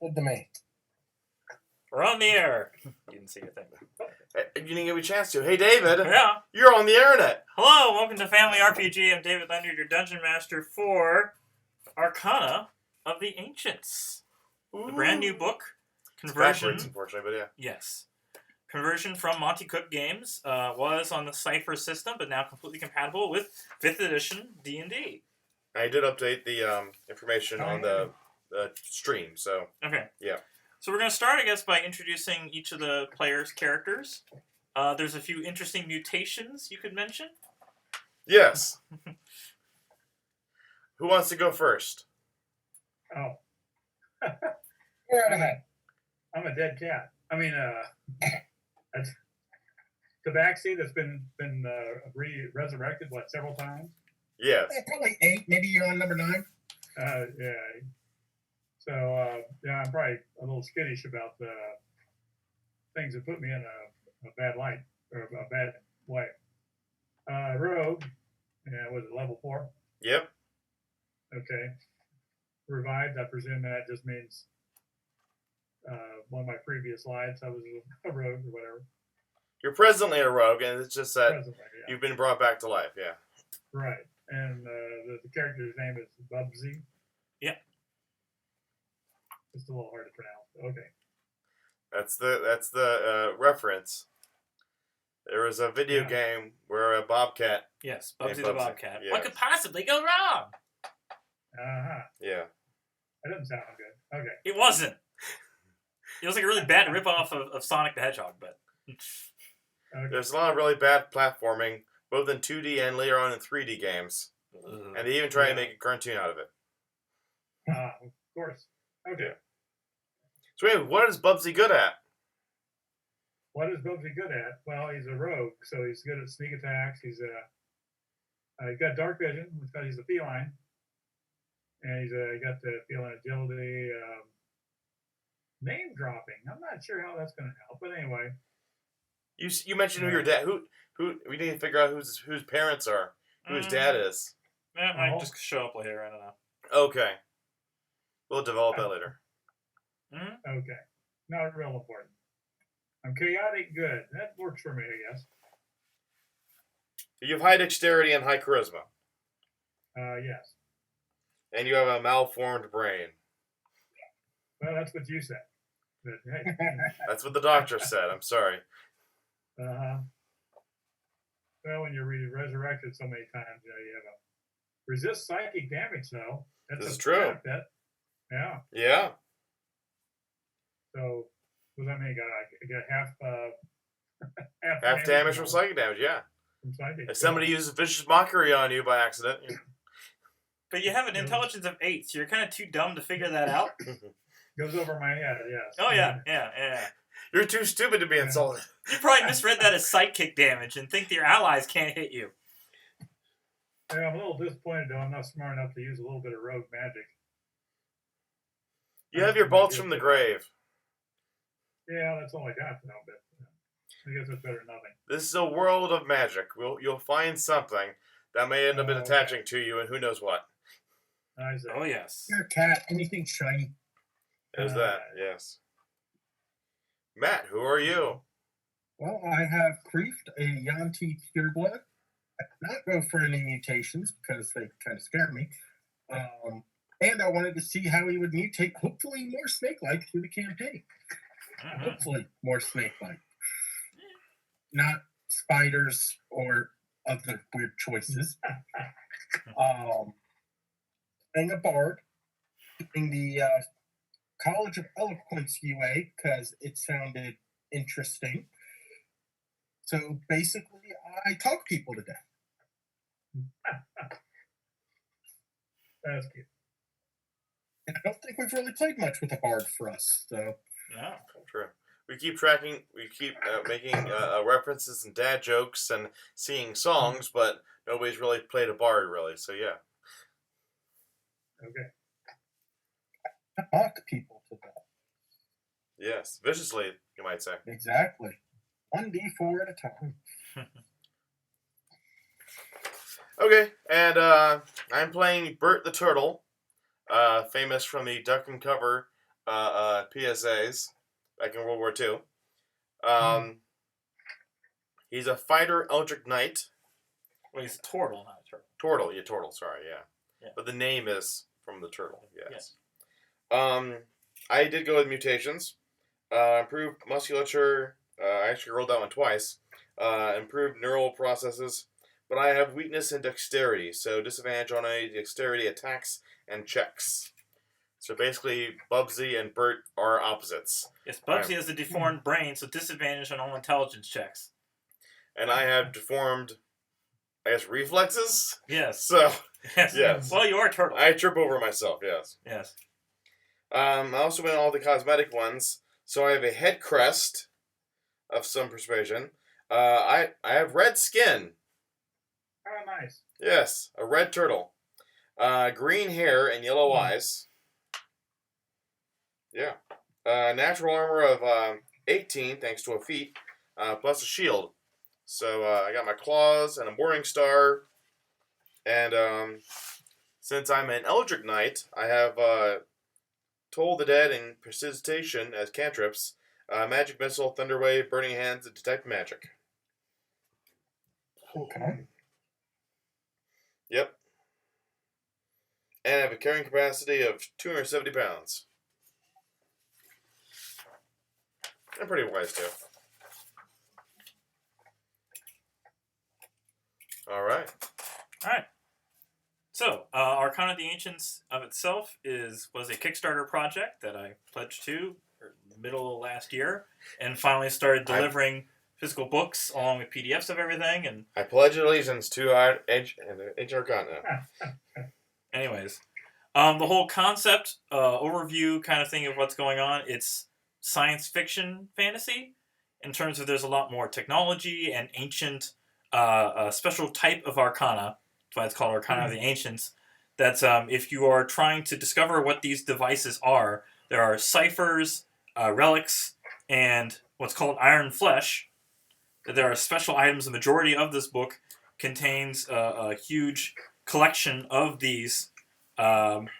Good to me. We're on the air. You didn't see your thing. You didn't give me a chance to. Hey, David. Yeah. You're on the internet. Hello, welcome to Family RPG. I'm David Leonard, your Dungeon Master for Arcana of the Ancients. Ooh. The brand new book. Conversion. Conversion. Unfortunately, but yeah. Yes. Conversion from Monte Games was on the Cypher system, but now completely compatible with 5th edition D&D. I did update the information on the stream, so... Okay. Yeah. So we're going to start, I guess, by introducing each of the players' characters. There's a few interesting mutations you could mention. Yes. Who wants to go first? Oh. You're out of hand. I'm a dead cat. I mean, Tabaxi that's been resurrected, several times? Yes. Probably 8. Maybe you're on number 9. Yeah. So, I'm probably a little skittish about the things that put me in a bad light, or a bad way. Rogue, was it level 4? Yep. Okay. Revived, I presume that just means one of my previous lives I was a rogue or whatever. You're presently a rogue, and it's just that Presently, yeah. you've been brought back to life, yeah. Right. And the character's name is Bubsy. Yeah. It's a little hard to pronounce. Okay. That's the reference. There was a video game where a bobcat... Yes, Bubsy the Bubsy. Bobcat. Yes. What could possibly go wrong? Uh-huh. Yeah. That doesn't sound good. Okay. It wasn't. It was like a really bad ripoff of Sonic the Hedgehog, but... Okay. There's a lot of really bad platforming, both in 2D and later on in 3D games. And they even try to make a cartoon out of it. Of course. Okay. So anyway, what is Bubsy good at? What is Bubsy good at? Well, he's a rogue, so he's good at sneak attacks. He's got dark vision because he's a feline, and he got the feline agility. Name dropping. I'm not sure how that's going to help, but anyway. You mentioned who your dad. Who we need to figure out whose parents are, who his dad is. That might just show up later. I don't know. Okay. We'll develop that later. Mm-hmm. Okay. Not real important. I'm chaotic good. That works for me, I guess. You have high dexterity and high charisma. Yes. And you have a malformed brain. Well, that's what you said. But, hey. That's what the doctor said. I'm sorry. Uh-huh. Well, when you're resurrected so many times, you have a resist psychic damage, though. That's This is true. Bit. Yeah. Yeah. So, what does that mean? I got Half damage from psychic damage, yeah. From psychic. If somebody uses vicious mockery on you by accident. But you have an intelligence of 8, so you're kind of too dumb to figure that out. Goes over my head, yes. Oh, yeah. You're too stupid to be insulted. You probably misread that as sidekick damage and think that your allies can't hit you. Yeah, I'm a little disappointed, though. I'm not smart enough to use a little bit of rogue magic. You have your bolts from the grave. Yeah, that's all I got, though, but I guess it's better than nothing. This is a world of magic. You'll find something that may end up attaching to you, and who knows what. I see. Oh, yes. You're a cat. Anything shiny. There's that, yes. Matt, who are you? Well, I have Kreeft, a Yanti pureblood. I did not go for any mutations because they kind of scared me. And I wanted to see how he would mutate, hopefully more snake-like through the campaign. Mm-hmm. Hopefully more snake-like. Not spiders or other weird choices. And a bard. Doing the College of Eloquence UA because it sounded interesting. So basically, I talk people to death. That's cute. And I don't think we've really played much with a bard for us. So Yeah. True. We keep tracking. We keep making references and dad jokes and singing songs, but nobody's really played a bard, really. So yeah. Okay. I talk people to death. Yes, viciously, you might say. Exactly. 1d4 at a time. Okay, and I'm playing Bert the Turtle, famous from the Duck and Cover PSAs back in World War II. He's a fighter Eldritch Knight. Well, he's a turtle, not a turtle. Turtle, sorry, yeah. Yeah. But the name is from the turtle, yes. I did go with mutations. Improved musculature. I actually rolled that one twice. Improved neural processes. But I have weakness in dexterity, so disadvantage on any dexterity attacks and checks. So basically, Bubsy and Bert are opposites. Yes, Bubsy has a deformed brain, so disadvantage on all intelligence checks. And I have deformed, I guess, reflexes? Yes. So, Yes. yes. Well, you are a turtle. I trip over myself, yes. Yes. I also went all the cosmetic ones. So I have a head crest of some persuasion. I have red skin. Oh, nice. Yes, a red turtle. Green hair and yellow eyes. Yeah. Natural armor of 18, thanks to a feat, plus a shield. So I got my claws and a morning star. And since I'm an Eldritch Knight, I have Toll the Dead and Precipitation as cantrips. Magic Missile, Thunderwave, Burning Hands, and Detect Magic. Okay. Yep. And I have a carrying capacity of 270 pounds. I'm pretty wise, too. All right. So, Arcana of the Ancients of itself was a Kickstarter project that I pledged to middle of last year, and finally started delivering physical books along with PDFs of everything. And I pledge allegiance to our Edge Arcana. anyways, the whole concept overview kind of thing of what's going on. It's science fiction fantasy in terms of there's a lot more technology and ancient, a special type of Arcana. That's why it's called Arcana of the Ancients. That's if you are trying to discover what these devices are, there are ciphers, relics, and what's called iron flesh. There are special items. The majority of this book contains a huge collection of these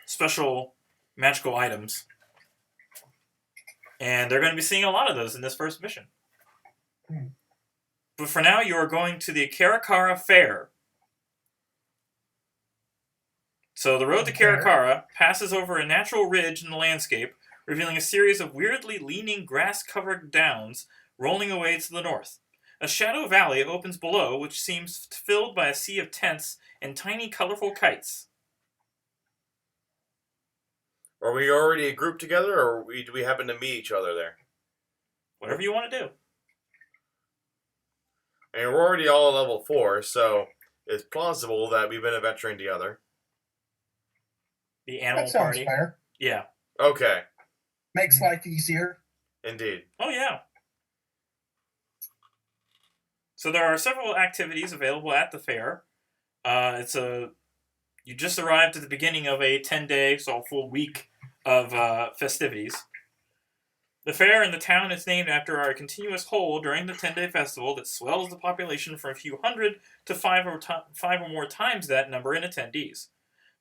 special magical items. And they're going to be seeing a lot of those in this first mission. But for now, you are going to the Karakara Fair. So the road to Karakara passes over a natural ridge in the landscape, revealing a series of weirdly leaning grass-covered downs rolling away to the north. A shadow valley opens below, which seems filled by a sea of tents and tiny, colorful kites. Are we already grouped together, or do we happen to meet each other there? Whatever you want to do. I mean, we're already all at level 4, so it's plausible that we've been adventuring together. The animal That sounds party. fair. Yeah. Okay. Makes life easier. Indeed. Oh, yeah. So there are several activities available at the fair. You just arrived at the beginning of a 10-day, so a full week of festivities. The fair in the town is named after a continuous hole during the 10-day festival that swells the population from a few hundred to five or more times that number in attendees.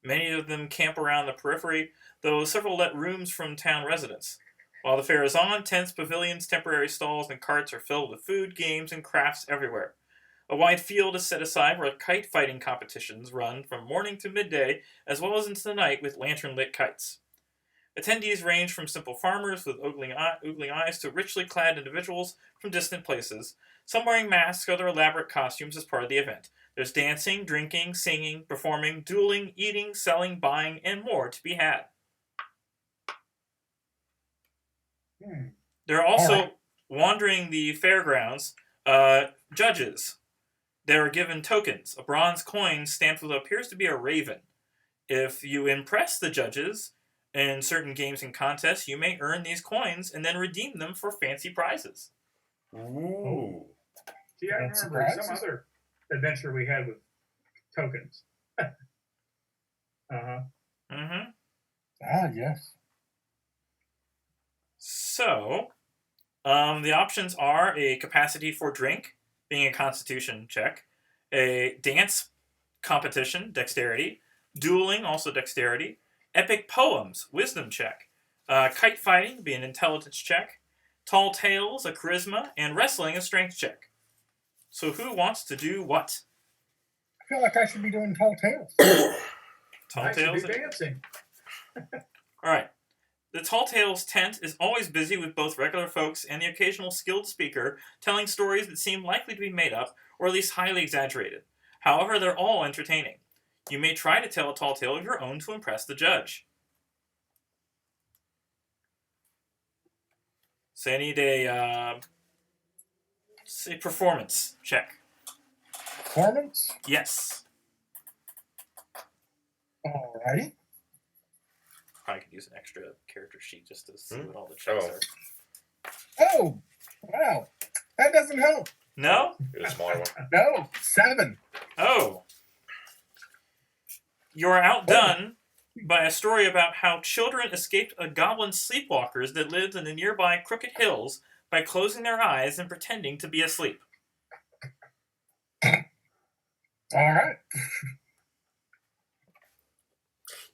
Many of them camp around the periphery, though several let rooms from town residents. While the fair is on, tents, pavilions, temporary stalls, and carts are filled with food, games, and crafts everywhere. A wide field is set aside where kite fighting competitions run from morning to midday, as well as into the night with lantern-lit kites. Attendees range from simple farmers with oogling eyes to richly clad individuals from distant places, some wearing masks or other elaborate costumes as part of the event. There's dancing, drinking, singing, performing, dueling, eating, selling, buying, and more to be had. There are also, wandering the fairgrounds, judges. They are given tokens, a bronze coin stamped with what appears to be a raven. If you impress the judges in certain games and contests, you may earn these coins and then redeem them for fancy prizes. Ooh. See, I Fancy remember some prizes? other adventure we had with tokens. Uh-huh. Mm-hmm. Ah, yes. So, the options are a capacity for drink, being a constitution check, a dance competition, dexterity, dueling, also dexterity, epic poems, wisdom check, Kite fighting would be an intelligence check. Tall tales, a charisma, and wrestling, a strength check. So who wants to do what? I feel like I should be doing tall tales. Tall I should tales. be dancing. All right. The Tall Tales tent is always busy with both regular folks and the occasional skilled speaker telling stories that seem likely to be made up or at least highly exaggerated. However, they're all entertaining. You may try to tell a tall tale of your own to impress the judge. So I need a say performance check. Performance? Yes. Alrighty. Probably could use an extra character sheet just to see what all the checks are. Oh, wow. That doesn't help. No? Get a smaller one. No, 7. Oh. You're outdone by a story about how children escaped a goblin sleepwalkers that lived in the nearby Crooked Hills by closing their eyes and pretending to be asleep. Alright.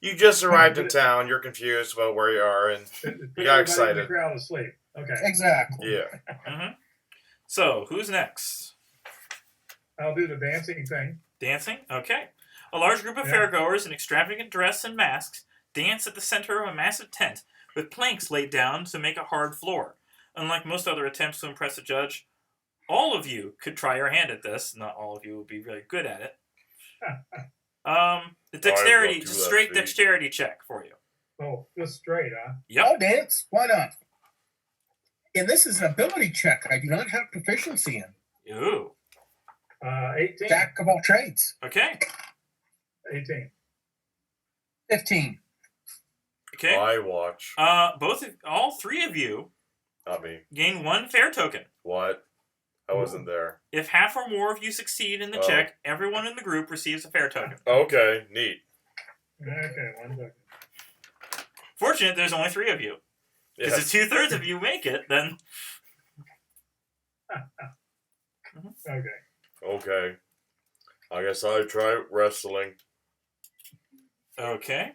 You just arrived in town. You're confused about where you are, and Put you got everybody in excited. the crowd asleep. Okay. Exactly. Yeah. Mm-hmm. So, who's next? I'll do the dancing thing. Dancing? Okay. A large group of fairgoers in extravagant dress and masks dance at the center of a massive tent with planks laid down to make a hard floor. Unlike most other attempts to impress a judge, all of you could try your hand at this. Not all of you would be really good at it. The dexterity, do just that, straight Pete. dexterity check for you. Oh, just straight, huh? Yep. I'll dance. Why not? And this is an ability check I do not have proficiency in. Ooh. 18. Jack of all trades. Okay. 18. 15. Okay. I watch. All three of you Not me. gain 1 fair token. What? I wasn't there. If half or more of you succeed in the Oh. check, everyone in the group receives a fair token. Okay, neat. Okay, 1 second. Fortunate, there's only 3 of you. Because Yes. if 2/3 of you make it, then Okay. Okay. I guess I try wrestling. okay.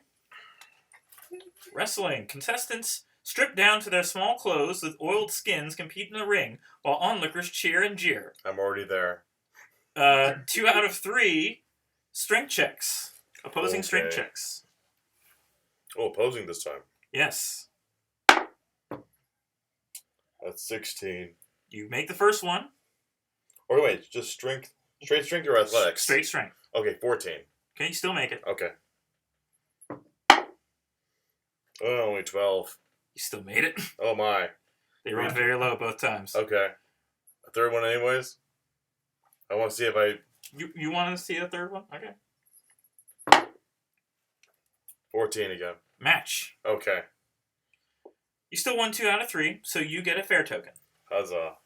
Wrestling. Contestants strip down to their small clothes with oiled skins compete in a ring while onlookers cheer and jeer. I'm already there. 2 out of 3 strength checks. Opposing strength Okay. checks. Oh, opposing this time. Yes. That's 16. You make the first one. Or wait, just strength. Straight strength or athletics? Straight strength. Okay, 14. Okay, you still make it. Okay. Oh, only 12. You still made it. Oh my. They rolled very low both times. Okay. A third one anyways? I want to see if I... You want to see the third one? Okay. 14 again. Match. Okay. You still won 2 out of 3, so you get a fair token. Huzzah.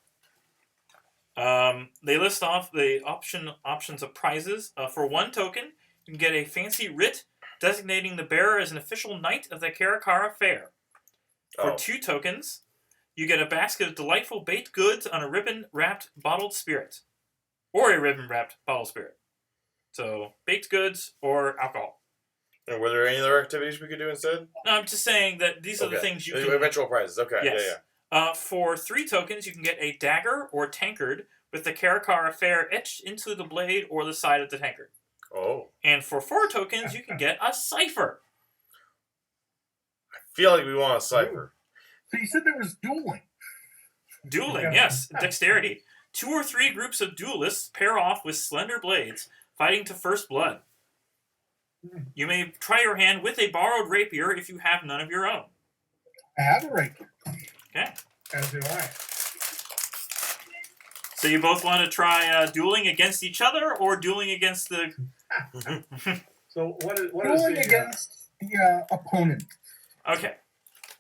They list off the options of prizes. For 1 token, you can get a fancy writ designating the bearer as an official knight of the Karakara Fair. For Oh. 2 tokens, you get a basket of delightful baked goods on a ribbon-wrapped bottled spirit. Or a ribbon-wrapped bottled spirit. So, baked goods or alcohol. And were there any other activities we could do instead? No, I'm just saying that these are the things you can... Eventual prizes. Okay. Yes. Yeah. For 3 tokens, you can get a dagger or tankard with the Karakara Fair etched into the blade or the side of the tankard. Oh. And for 4 tokens, you can get a cipher. I feel like we want a cipher. So you said there was dueling. Dueling, yes. Dexterity. 2 or 3 groups of duelists pair off with slender blades, fighting to first blood. You may try your hand with a borrowed rapier if you have none of your own. I have a rapier. Okay. As do I. So you both want to try dueling against each other or dueling against the... So what is Dueling the... against the opponent. Okay.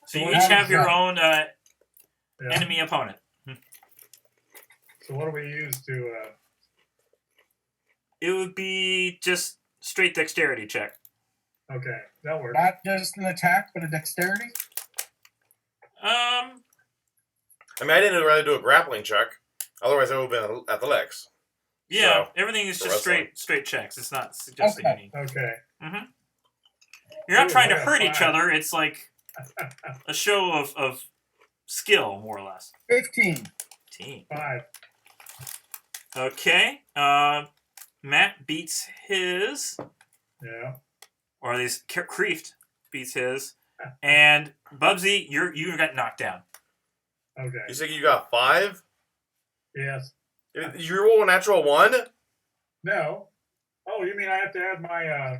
So you So each what have is your that? own yeah. enemy opponent. So what do we use to... It would be just straight dexterity check. Okay, that works. Not just an attack, but a dexterity. I mean, I didn't really do a grappling check. Otherwise, I would have been athletics. Yeah, So, everything is for just wrestling. straight checks. It's not suggesting Okay. any. Okay. You're not Ooh, trying to I got hurt each 5. other. It's like a show of skill, more or less. 15. Team. 5. Okay. Matt beats his, Yeah. or at least Kreeft beats his, and Bubsy, you got knocked down. Okay. You say you got 5? Yes. You roll a natural 1? No. Oh, you mean I have to add my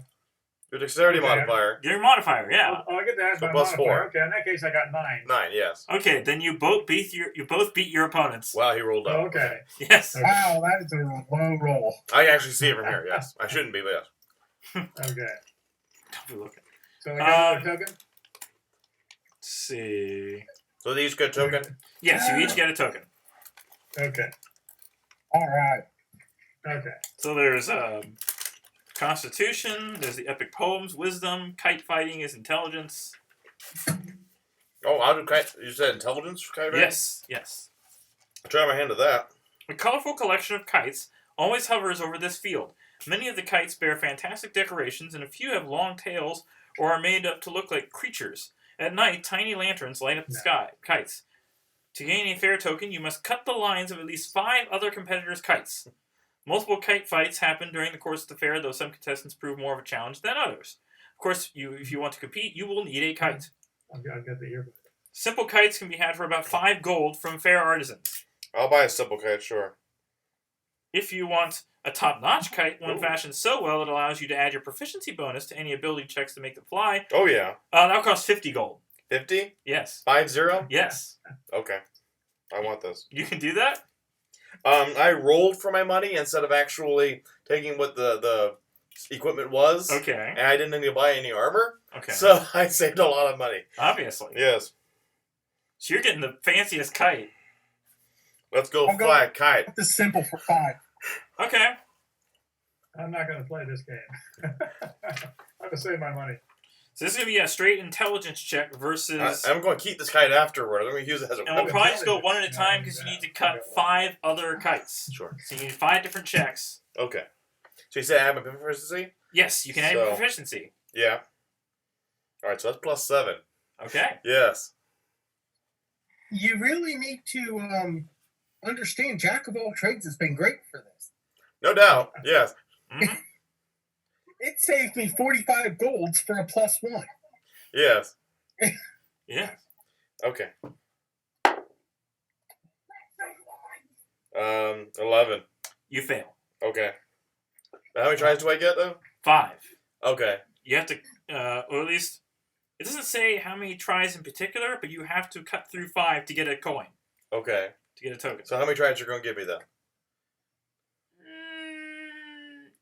Your dexterity Okay. modifier. Your modifier, yeah. Oh, I get to add So my plus modifier. 4. Okay, in that case I got 9. 9, yes. Okay, then you both beat your opponents. Wow, he rolled up. Oh, okay. Yes. Wow, that is a low roll. I can actually see it from here, yes. I shouldn't be, but yes. Okay. Don't be looking. So I got another token? Let's see. So they each get a token? Yes, you each get a token. Okay. All right. Okay. So there's Constitution, there's the Epic Poems, Wisdom, Kite Fighting is Intelligence. Oh, I'll do kite. You said intelligence kite riding? Yes. I'll try my hand at that. A colorful collection of kites always hovers over this field. Many of the kites bear fantastic decorations, and a few have long tails or are made up to look like creatures. At night, tiny lanterns light up the sky. Kites. To gain a fair token, you must cut the lines of at least 5 other competitors' kites. Multiple kite fights happen during the course of the fair, though some contestants prove more of a challenge than others. Of course, if you want to compete, you will need a kite. I've got the earbud. Simple kites can be had for about 5 gold from fair artisans. I'll buy a simple kite, sure. If you want a top-notch kite, one fashioned so well it allows you to add your proficiency bonus to any ability checks to make them fly, Oh, yeah. that'll cost 50 gold. 50? Yes. 50? Yes. Okay. I want this. You can do that? I rolled for my money instead of actually taking what the equipment was. Okay. And I didn't need to buy any armor. Okay. So I saved a lot of money. Obviously. Yes. So you're getting the fanciest kite. Let's go I'll go- fly a kite. This is simple for 5. Okay. I'm not going to play this game. I'm going to save my money. So this is going to be a straight intelligence check versus... I'm going to keep this kite afterward. I'm going to use it as a and we'll weapon. probably just go one at a time because you need to cut 5 other kites. Sure. So you need 5 different checks. Okay. So you say I have my proficiency? Yes, you can add your So- proficiency. Yeah. All right, so that's plus 7. Okay. Yes. You really need to understand Jack of all trades has been great for this. No doubt. Yes. Mhm. It saved me 45 golds for a +1. Yes. Yeah. Okay. 11. You fail. Okay. Now, how many tries do I get, though? 5. Okay. You have to, or at least, it doesn't say how many tries in particular, but you have to cut through 5 to get a coin, Okay. to get a token. So how many tries are you going to give me, then?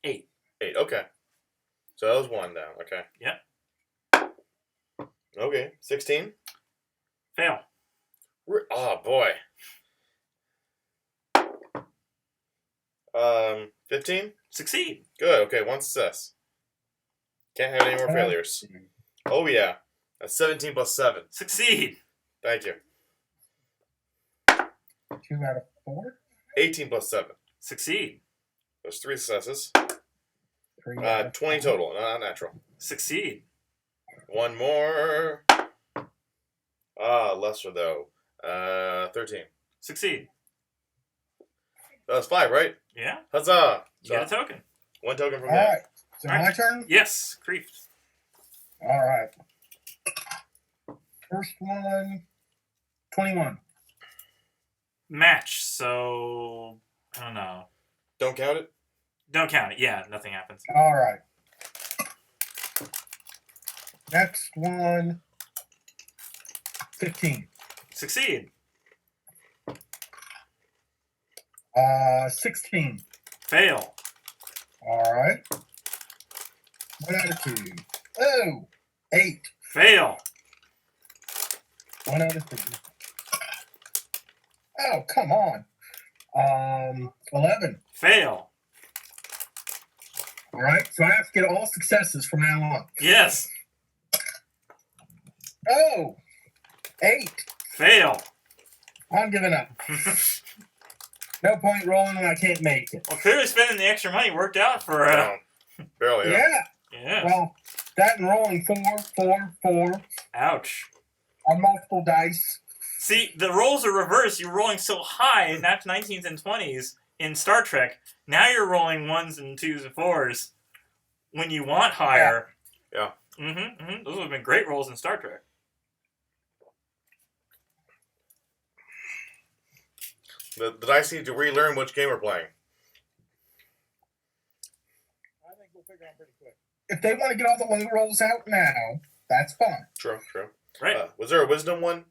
8. 8. Okay. So that was 1 down. Okay. Yep. Okay. 16. Fail. Oh, boy. 15. Succeed. Good. Okay, 1 success. Can't have any more failures. Oh, yeah. That's 17 plus 7. Succeed. Thank you. 2 out of 4. 18 plus 7. Succeed. There's 3 successes. 3 out of 20 5. total. Not natural. Succeed. 1 more. Lesser, though. 13. Succeed. That was 5, right? Yeah. Huzzah! You get a token. 1 token from All that. right. So my turn? Yes. Creeped. All right. First one, 21. Match. So, I don't know. Don't count it? Don't count it. Yeah, nothing happens. All right. Next one, 15. Succeed. 16. Fail. All right. 1 out of 2. Oh, 8. Fail. 1 out of 3. Oh, come on. 11. Fail. All right. So I have to get all successes from now on. Yes. Oh, 8. Fail. I'm giving up. No point rolling when I can't make it. Well, clearly spending the extra money worked out for, Barely. Yeah. yeah. Well, that and rolling 4, 4, 4. Ouch. on multiple dice. See, the rolls are reversed. You're rolling so high, not 19s and 20s in Star Trek. Now you're rolling 1s and 2s and 4s when you want higher. Yeah. Those would have been great rolls in Star Trek. The dice need to relearn which game we're playing. I think we'll figure out pretty quick. If they want to get all the low rolls out now, that's fine. True. Right. Was there a wisdom one?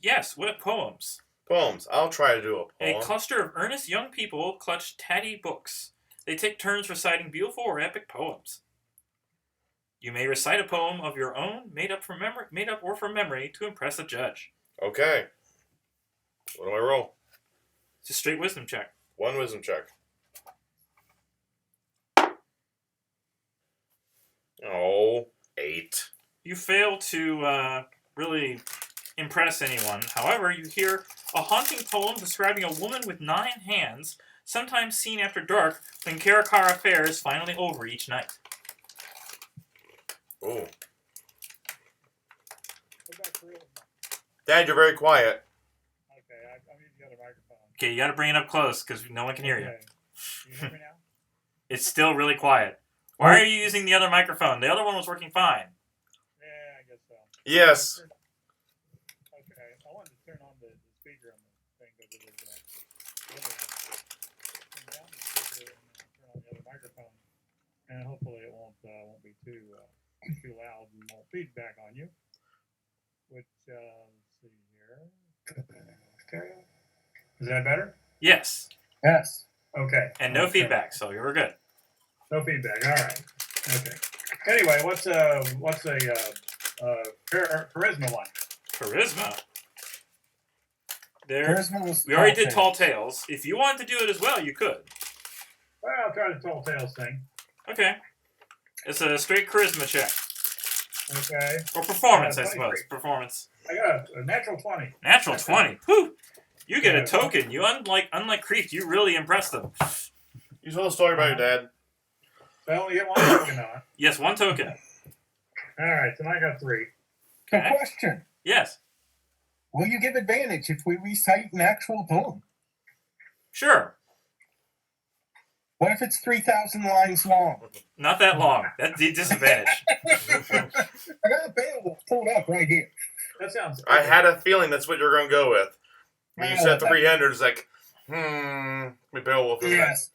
Yes, what poems? Poems. I'll try to do a A poem. cluster of earnest young people clutch tatty books. They take turns reciting beautiful or epic poems. You may recite a poem of your own, made up or from memory, to impress a judge. Okay. What do I roll? It's a straight wisdom check. 1 wisdom check. Oh, 8. You fail to really impress anyone. However, you hear a haunting poem describing a woman with 9 hands, sometimes seen after dark when Karakara Fair is finally over each night. Oh. What about charisma? Dad, you're very quiet. Okay, I need the other microphone. Okay, you gotta bring it up close because no one can hear you. Okay. Can you hear me now? It's still really quiet. Why are you using the other microphone? The other one was working fine. Yeah, I guess so. Yes. Okay, I wanted to turn on the speaker on the thing because it was turn down the speaker and turn on the other microphone, and hopefully it won't be too loud and won't feedback on you. Which let's see here. Okay. Is that better? Yes, Yes. Okay. and no Okay. feedback, so you were good. No feedback. All right. Okay. Anyway, what's a charisma one? Charisma. There. Charisma was We already did Tales. Tall Tales. If you wanted to do it as well, you could. Well, I'll try the tall tales thing. Okay. It's a straight charisma check. Okay. Or performance, I 23. suppose. Performance. I got a natural 20. Natural 20. Whew. You get a Yeah. token. You unlike Creep, you really impressed them. You told a story about your dad. So I only get one token on. Yes, 1 token. All right, so I got 3. So Okay. question. Yes. Will you give advantage if we recite an actual poem? Sure. What if it's 3,000 lines long? Not that long. That's the disadvantage. I got a Beowulf pulled up right here. That sounds. I had a feeling that's what you're going to go with. When you Oh, said that- 300, it's like, me Beowulf. Yes.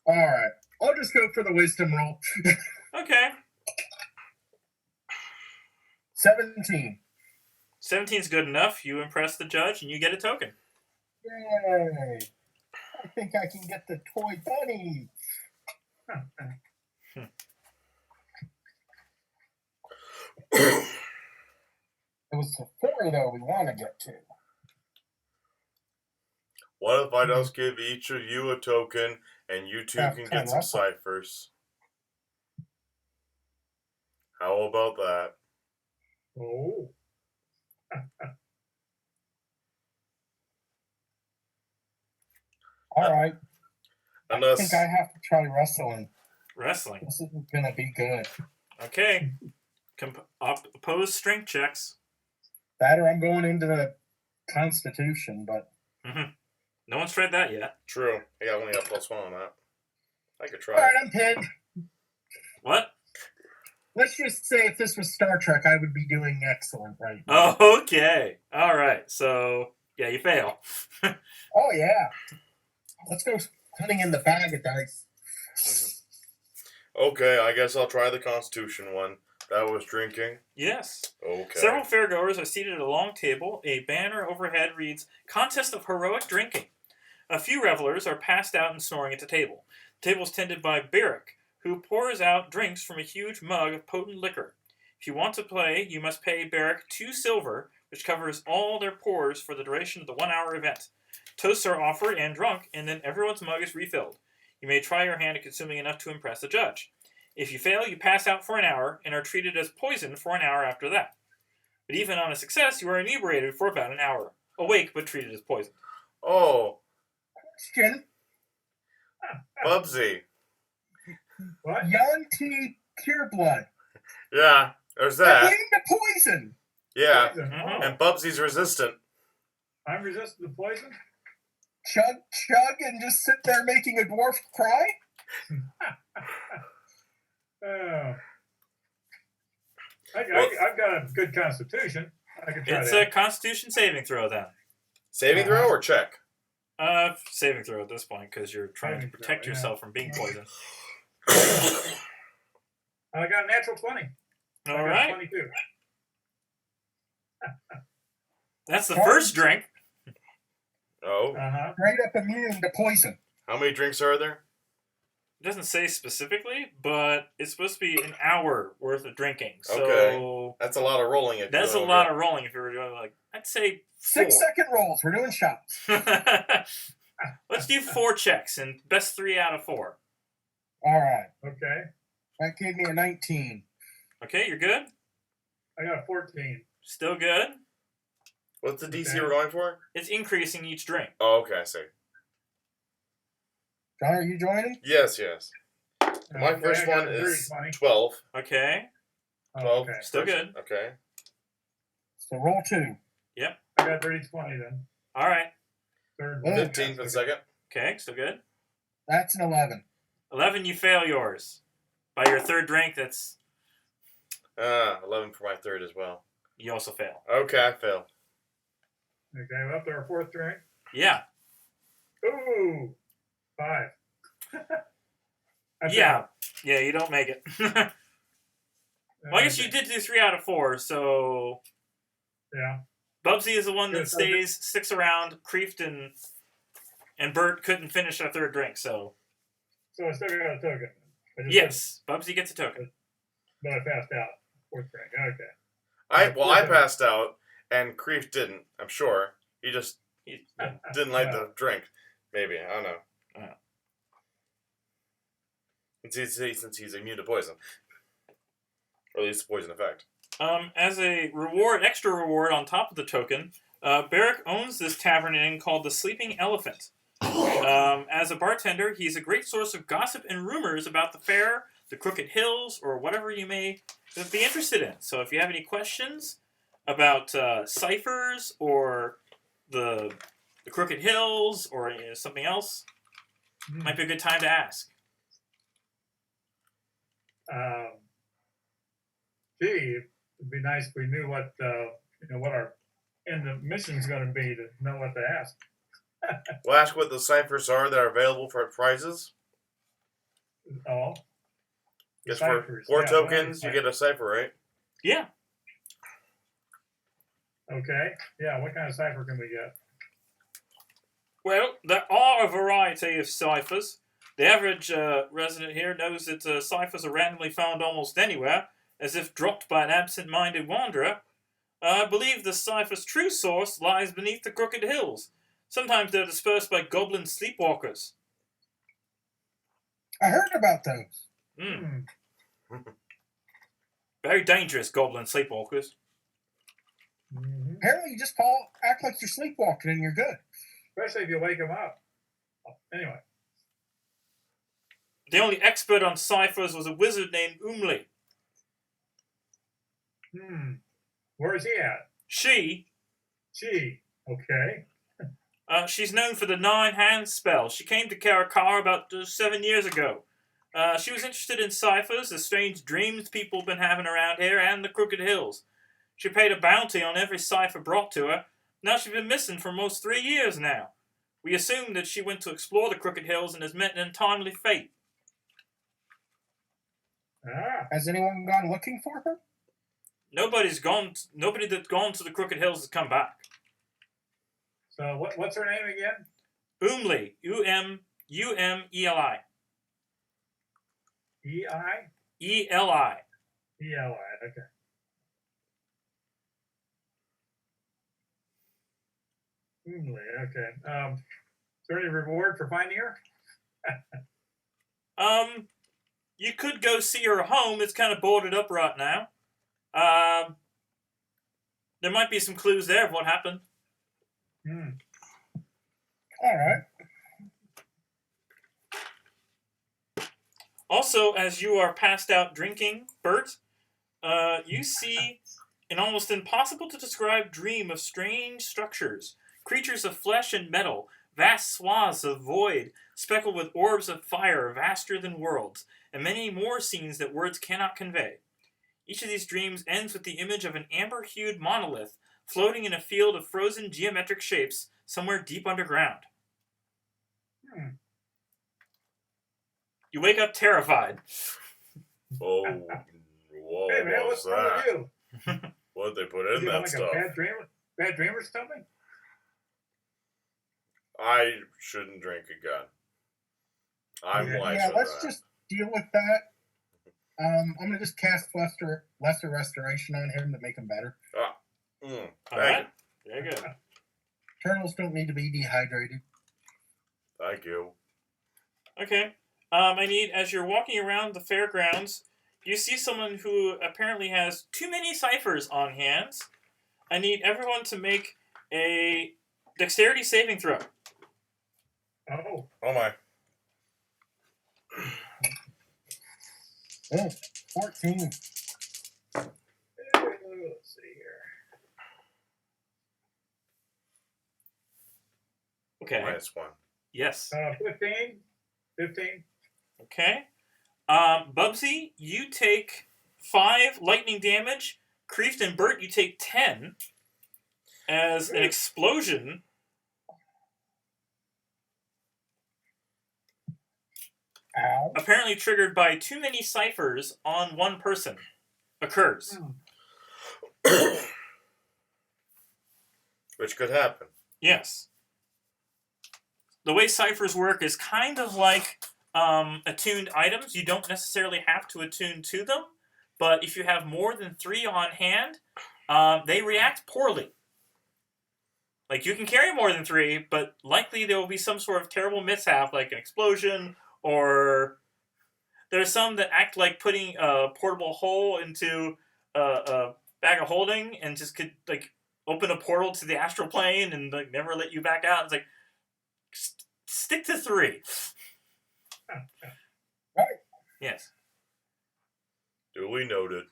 All right. I'll just go for the wisdom roll. Okay. 17. 17's good enough. You impress the judge and you get a token. Yay. I think I can get the toy bunny. It was the 4 though we want to get to. What if I just give each of you a token and you two can get some ciphers? How about that? Oh. All right. I Unless think I have to try wrestling. Wrestling. This isn't going to be good. Okay. Opposed strength checks. That or I'm going into the Constitution, but No one's tried that yet. true, I only got +1 on that. I could all try. right, I'm pinned. What? Let's just say if this was Star Trek, I would be doing excellent right now. Oh, okay. All right. So, yeah, you fail. Oh, yeah. Let's go hunting in the bag of dice. Okay, I guess I'll try the Constitution one. That was drinking. Yes. Okay. Several fairgoers are seated at a long table. A banner overhead reads, Contest of Heroic Drinking. A few revelers are passed out and snoring at the table. The table is tended by Barrick, who pours out drinks from a huge mug of potent liquor. If you want to play, you must pay Barrick 2 silver, which covers all their pours for the duration of the 1-hour event. Toasts are offered and drunk, and then everyone's mug is refilled. You may try your hand at consuming enough to impress the judge. If you fail, you pass out for an hour and are treated as poison for an hour after that. But even on a success, you are inebriated for about an hour. Awake, but treated as poison. Oh, Question. Bubsy. What? Yanti Pureblood. Yeah, there's I that. blame the poison. Yeah, Poison. Mhm. and Bubsy's resistant. I'm resistant to poison? Chug, and just sit there making a dwarf cry? Oh. I've got a good constitution. I can try It's that. a Constitution saving throw then. Saving throw or check? Saving throw at this point because you're trying to Saving throw, protect yeah. yourself from being poisoned. I got a natural 20. I All got right, 22. that's the first drink. Oh, Uh-huh. Straight up immune to poison. how many drinks are there? It doesn't say specifically, but it's supposed to be an hour worth of drinking. So Okay. That's a lot of rolling. If that's a you're lot of rolling if you were doing like, I'd say 4. 6-second rolls. We're doing shots. Let's do 4 checks and best 3 out of 4. All right. Okay. That gave me a 19. Okay, you're good? I got a 14. Still good? What's the DC Okay. we're going for? It's increasing each drink. Oh, okay, I see. John, are you joining? Yes. My Okay, first I got one a is 20. 12. Okay, Oh, 12. okay. still good. Okay. So roll 2. I got dirty 20 then. All right. Third Oh. one. 15 for the second. Okay, still good. That's an 11. 11, you fail yours. By your third drink, that's 11 for my third as well. you also fail. Okay, I fail. Okay, well, up to our fourth drink. Yeah, Ooh, 5. I yeah, you don't make it. Well, failed. I guess you did do 3 out of 4, so Yeah. Bubsy is the one that Yes, I did. sticks around. Kreeft and Bert couldn't finish their third drink, so So I still got a token. I just yes, Bubsy gets a token. But I passed out. Fourth drink. Okay. I passed out, and Kreeft didn't, I'm sure. He just He- didn't like the drink. Maybe, I don't know. Yeah. Since he's immune to poison. Or at least poison effect. As a reward, extra reward on top of the token, Barrick owns this tavern inn called the Sleeping Elephant. As a bartender, he's a great source of gossip and rumors about the fair, the Crooked Hills, or whatever you may be interested in. So if you have any questions about ciphers or the Crooked Hills or something else, might be a good time to ask. Gee, it'd be nice if we knew what what our end of mission's going to be to know what to ask. We'll ask what the ciphers are that are available for prizes. Oh, Guess for ciphers, 4 yeah, tokens, you okay. get a cipher, right? Yeah. Okay. Yeah. What kind of cipher can we get? Well, there are a variety of ciphers. The average resident here knows that ciphers are randomly found almost anywhere, as if dropped by an absent-minded wanderer. I believe the cipher's true source lies beneath the Crooked Hills. Sometimes they're dispersed by goblin sleepwalkers. I heard about those. Very dangerous goblin sleepwalkers. Mm-hmm. Apparently, you just act like you're sleepwalking and you're good. Especially if you wake them up. Anyway. The only expert on ciphers was a wizard named Umli. Where is he at? She, Gee. Okay. she's known for the 9-hand spell. She came to Karakar about 7 years ago. She was interested in ciphers, the strange dreams people have been having around here, and the Crooked Hills. She paid a bounty on every cipher brought to her. Now she's been missing for almost 3 years now. We assume that she went to explore the Crooked Hills and has met an untimely fate. Has anyone gone looking for her? Nobody that's gone to the Crooked Hills has come back. So what's her name again? Umli. U-M-U-M-E-L-I. E-I? E-L-I. E-L-I. Okay. Okay. Is there any reward for finding her? You could go see her home. It's kind of boarded up right now. There might be some clues there of what happened. All right. Also, as you are passed out drinking, Bert, you see An almost impossible to describe dream of strange structures, creatures of flesh and metal, vast swaths of void, speckled with orbs of fire vaster than worlds, and many more scenes that words cannot convey. Each of these dreams ends with the image of an amber-hued monolith floating in a field of frozen geometric shapes somewhere deep underground. You wake up terrified. Oh, whoa, Hey man, what's what's wrong that? with you? What'd they put in You that like stuff? a bad dream or something? I shouldn't drink again. I'm Yeah, wise Yeah, for let's that. just deal with that. I'm gonna just cast lesser restoration on him to make him better. Thank Alright. Very good. Turtles don't need to be dehydrated. you. Thank you. Okay. I need, as you're walking around the fairgrounds, you see someone who apparently has too many ciphers on hands. I need everyone to make a dexterity saving throw. Oh, Oh my. Oh, 14. let's see here. Okay. -1. Yes. 15. 15. Okay. Bubsy, you take 5 lightning damage. Kreeft and Bert, you take 10 as an explosion Ow. apparently triggered by too many ciphers on one person occurs. Which could happen. Yes. The way ciphers work is kind of like attuned items. You don't necessarily have to attune to them, but if you have more than 3 on hand, they react poorly. Like, you can carry more than 3, but likely there will be some sort of terrible mishap, like an explosion, or there's some that act like putting a portable hole into a bag of holding and just could, like, open a portal to the astral plane and, like, never let you back out. It's like, stick to 3. Right. Yes. Duly noted.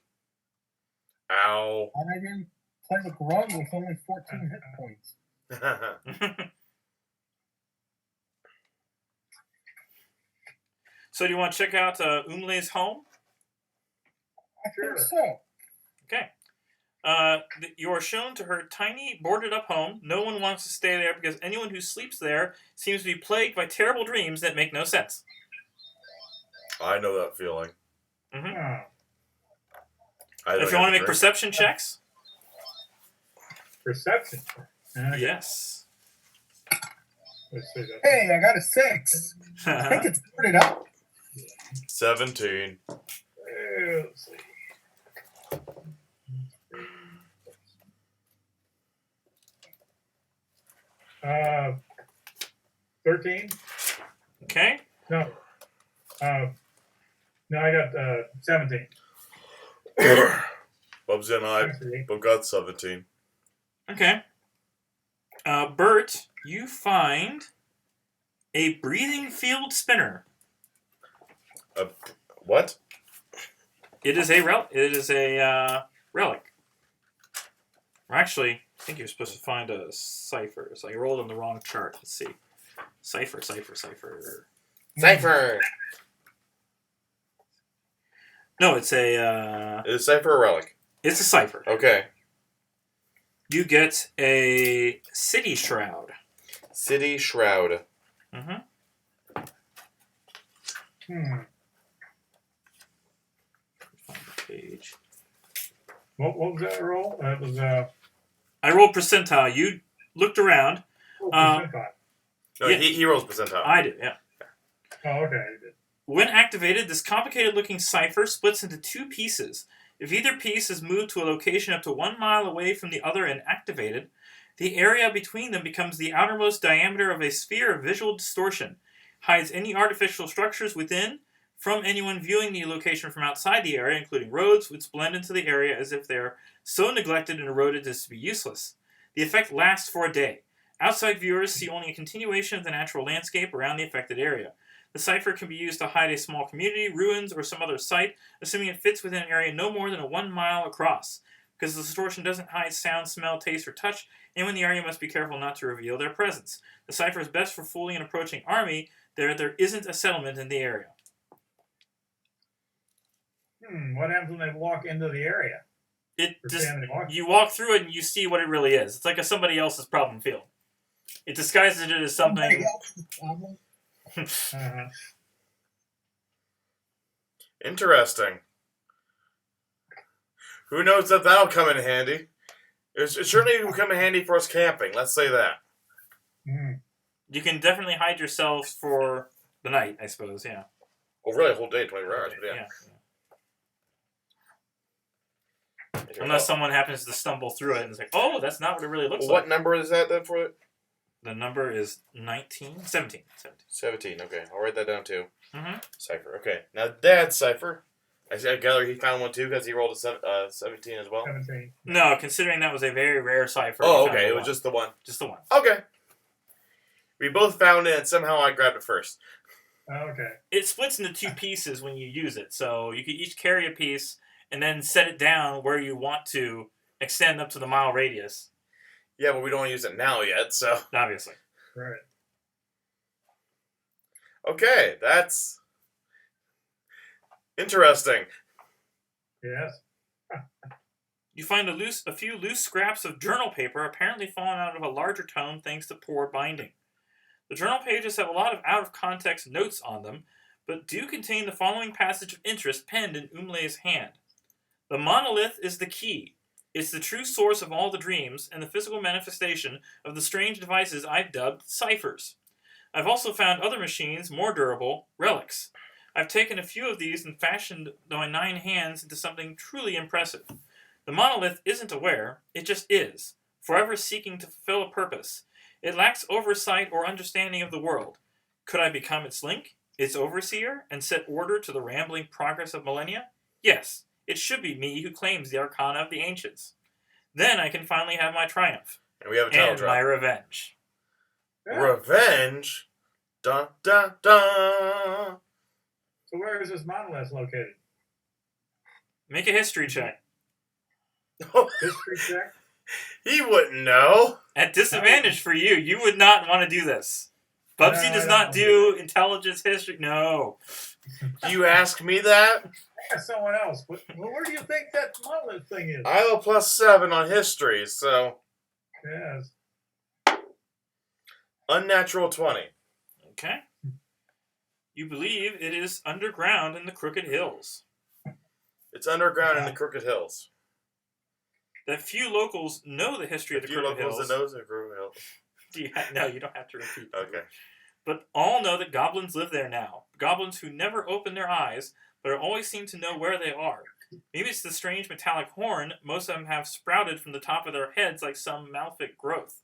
Ow. And I didn't play the Grung with only 14 hit points. So do you want to check out Umle's home? I Sure. think so. Okay. You are shown to her tiny, boarded-up home. No one wants to stay there because anyone who sleeps there seems to be plagued by terrible dreams that make no sense. I know that feeling. Mm-hmm. I If you want to make perception checks, Perception. yes. Let's see that. Hey, I got a 6. I think it's boarded up. 17. Let's see. Uh, 13. Okay. No. No, I got 17. Bubsy and I Actually, both got 17. Okay. Bert, you find a breathing field spinner. What? It is a relic. Or actually, I think you're supposed to find a cipher. So I rolled on the wrong chart. Let's see. Cipher. Cypher! No, it's a Is Cypher a relic? it's a cipher. Okay. You get a city shroud. City Shroud. Mm-hmm. Find the page. what was that roll? That was I rolled percentile. You looked around. percentile. No, Yeah. he rolls percentile. I did, yeah. Oh, okay. You did. When activated, this complicated-looking cipher splits into 2 pieces. If either piece is moved to a location up to 1 mile away from the other and activated, the area between them becomes the outermost diameter of a sphere of visual distortion, hides any artificial structures within from anyone viewing the location from outside the area, including roads, which blend into the area as if they are so neglected and eroded as to be useless. The effect lasts for a day. Outside viewers see only a continuation of the natural landscape around the affected area. The cipher can be used to hide a small community, ruins, or some other site, assuming it fits within an area no more than 1 mile across. because the distortion doesn't hide sound, smell, taste, or touch. Anyone in the area must be careful not to reveal their presence. The cipher is best for fooling an approaching army. There isn't a settlement in the area. What happens when they walk into the area? You walk through it and you see what it really is. It's like somebody else's problem field. It disguises it as something. Interesting. Who knows if that'll come in handy? It certainly will come in handy for us camping. Let's say that. You can definitely hide yourselves for the night, I suppose. Yeah. Well, really, a whole day, 24 hours. But yeah. Unless someone happens to stumble through it and it's like, oh, that's not what it really looks like. What number is that then for it? The number is 17. 17, okay. I'll write that down too. Mm-hmm. Cipher, okay. Now, Dad's cipher. I gather he found one too because he rolled a 17 as well? 17. No, considering that was a very rare cipher. Oh, okay. It was just the one. Just the one. Okay. We both found it and somehow I grabbed it first. Okay. It splits into two pieces when you use it. So you could each carry a piece and then set it down where you want to extend up to the mile radius. Yeah, but we don't want to use it now yet, so. Obviously. Right. Okay, that's interesting. Yes. You find a few loose scraps of journal paper apparently fallen out of a larger tome thanks to poor binding. The journal pages have a lot of out-of-context notes on them, but do contain the following passage of interest penned in Umle's hand. The monolith is the key. It's the true source of all the dreams and the physical manifestation of the strange devices I've dubbed ciphers. I've also found other machines, more durable, relics. I've taken a few of these and fashioned my 9 hands into something truly impressive. The monolith isn't aware, it just is, forever seeking to fulfill a purpose. It lacks oversight or understanding of the world. Could I become its link, its overseer, and set order to the rambling progress of millennia? Yes, it should be me who claims the Arcana of the Ancients. Then I can finally have my triumph. And we have a title and drop. my revenge. Yeah. Revenge? Dun, dun, dun. So where is this monolith located? Make a history check. History check? He wouldn't know. At disadvantage for you, you would not want to do this. Bubsy does not do intelligence history. No. You ask me that? Ask someone else. Well, where do you think that monolith thing is? I have a +7 on history, so. Yes. Unnatural 20. Okay. You believe it is underground in the Crooked Hills. It's underground in the Crooked Hills. That few locals know the history of the Crooked Hills. That knows the Crooked Hills. No, you don't have to repeat. Okay. But all know that goblins live there now. Goblins who never open their eyes, but always seem to know where they are. Maybe it's the strange metallic horn most of them have sprouted from the top of their heads like some malefic growth.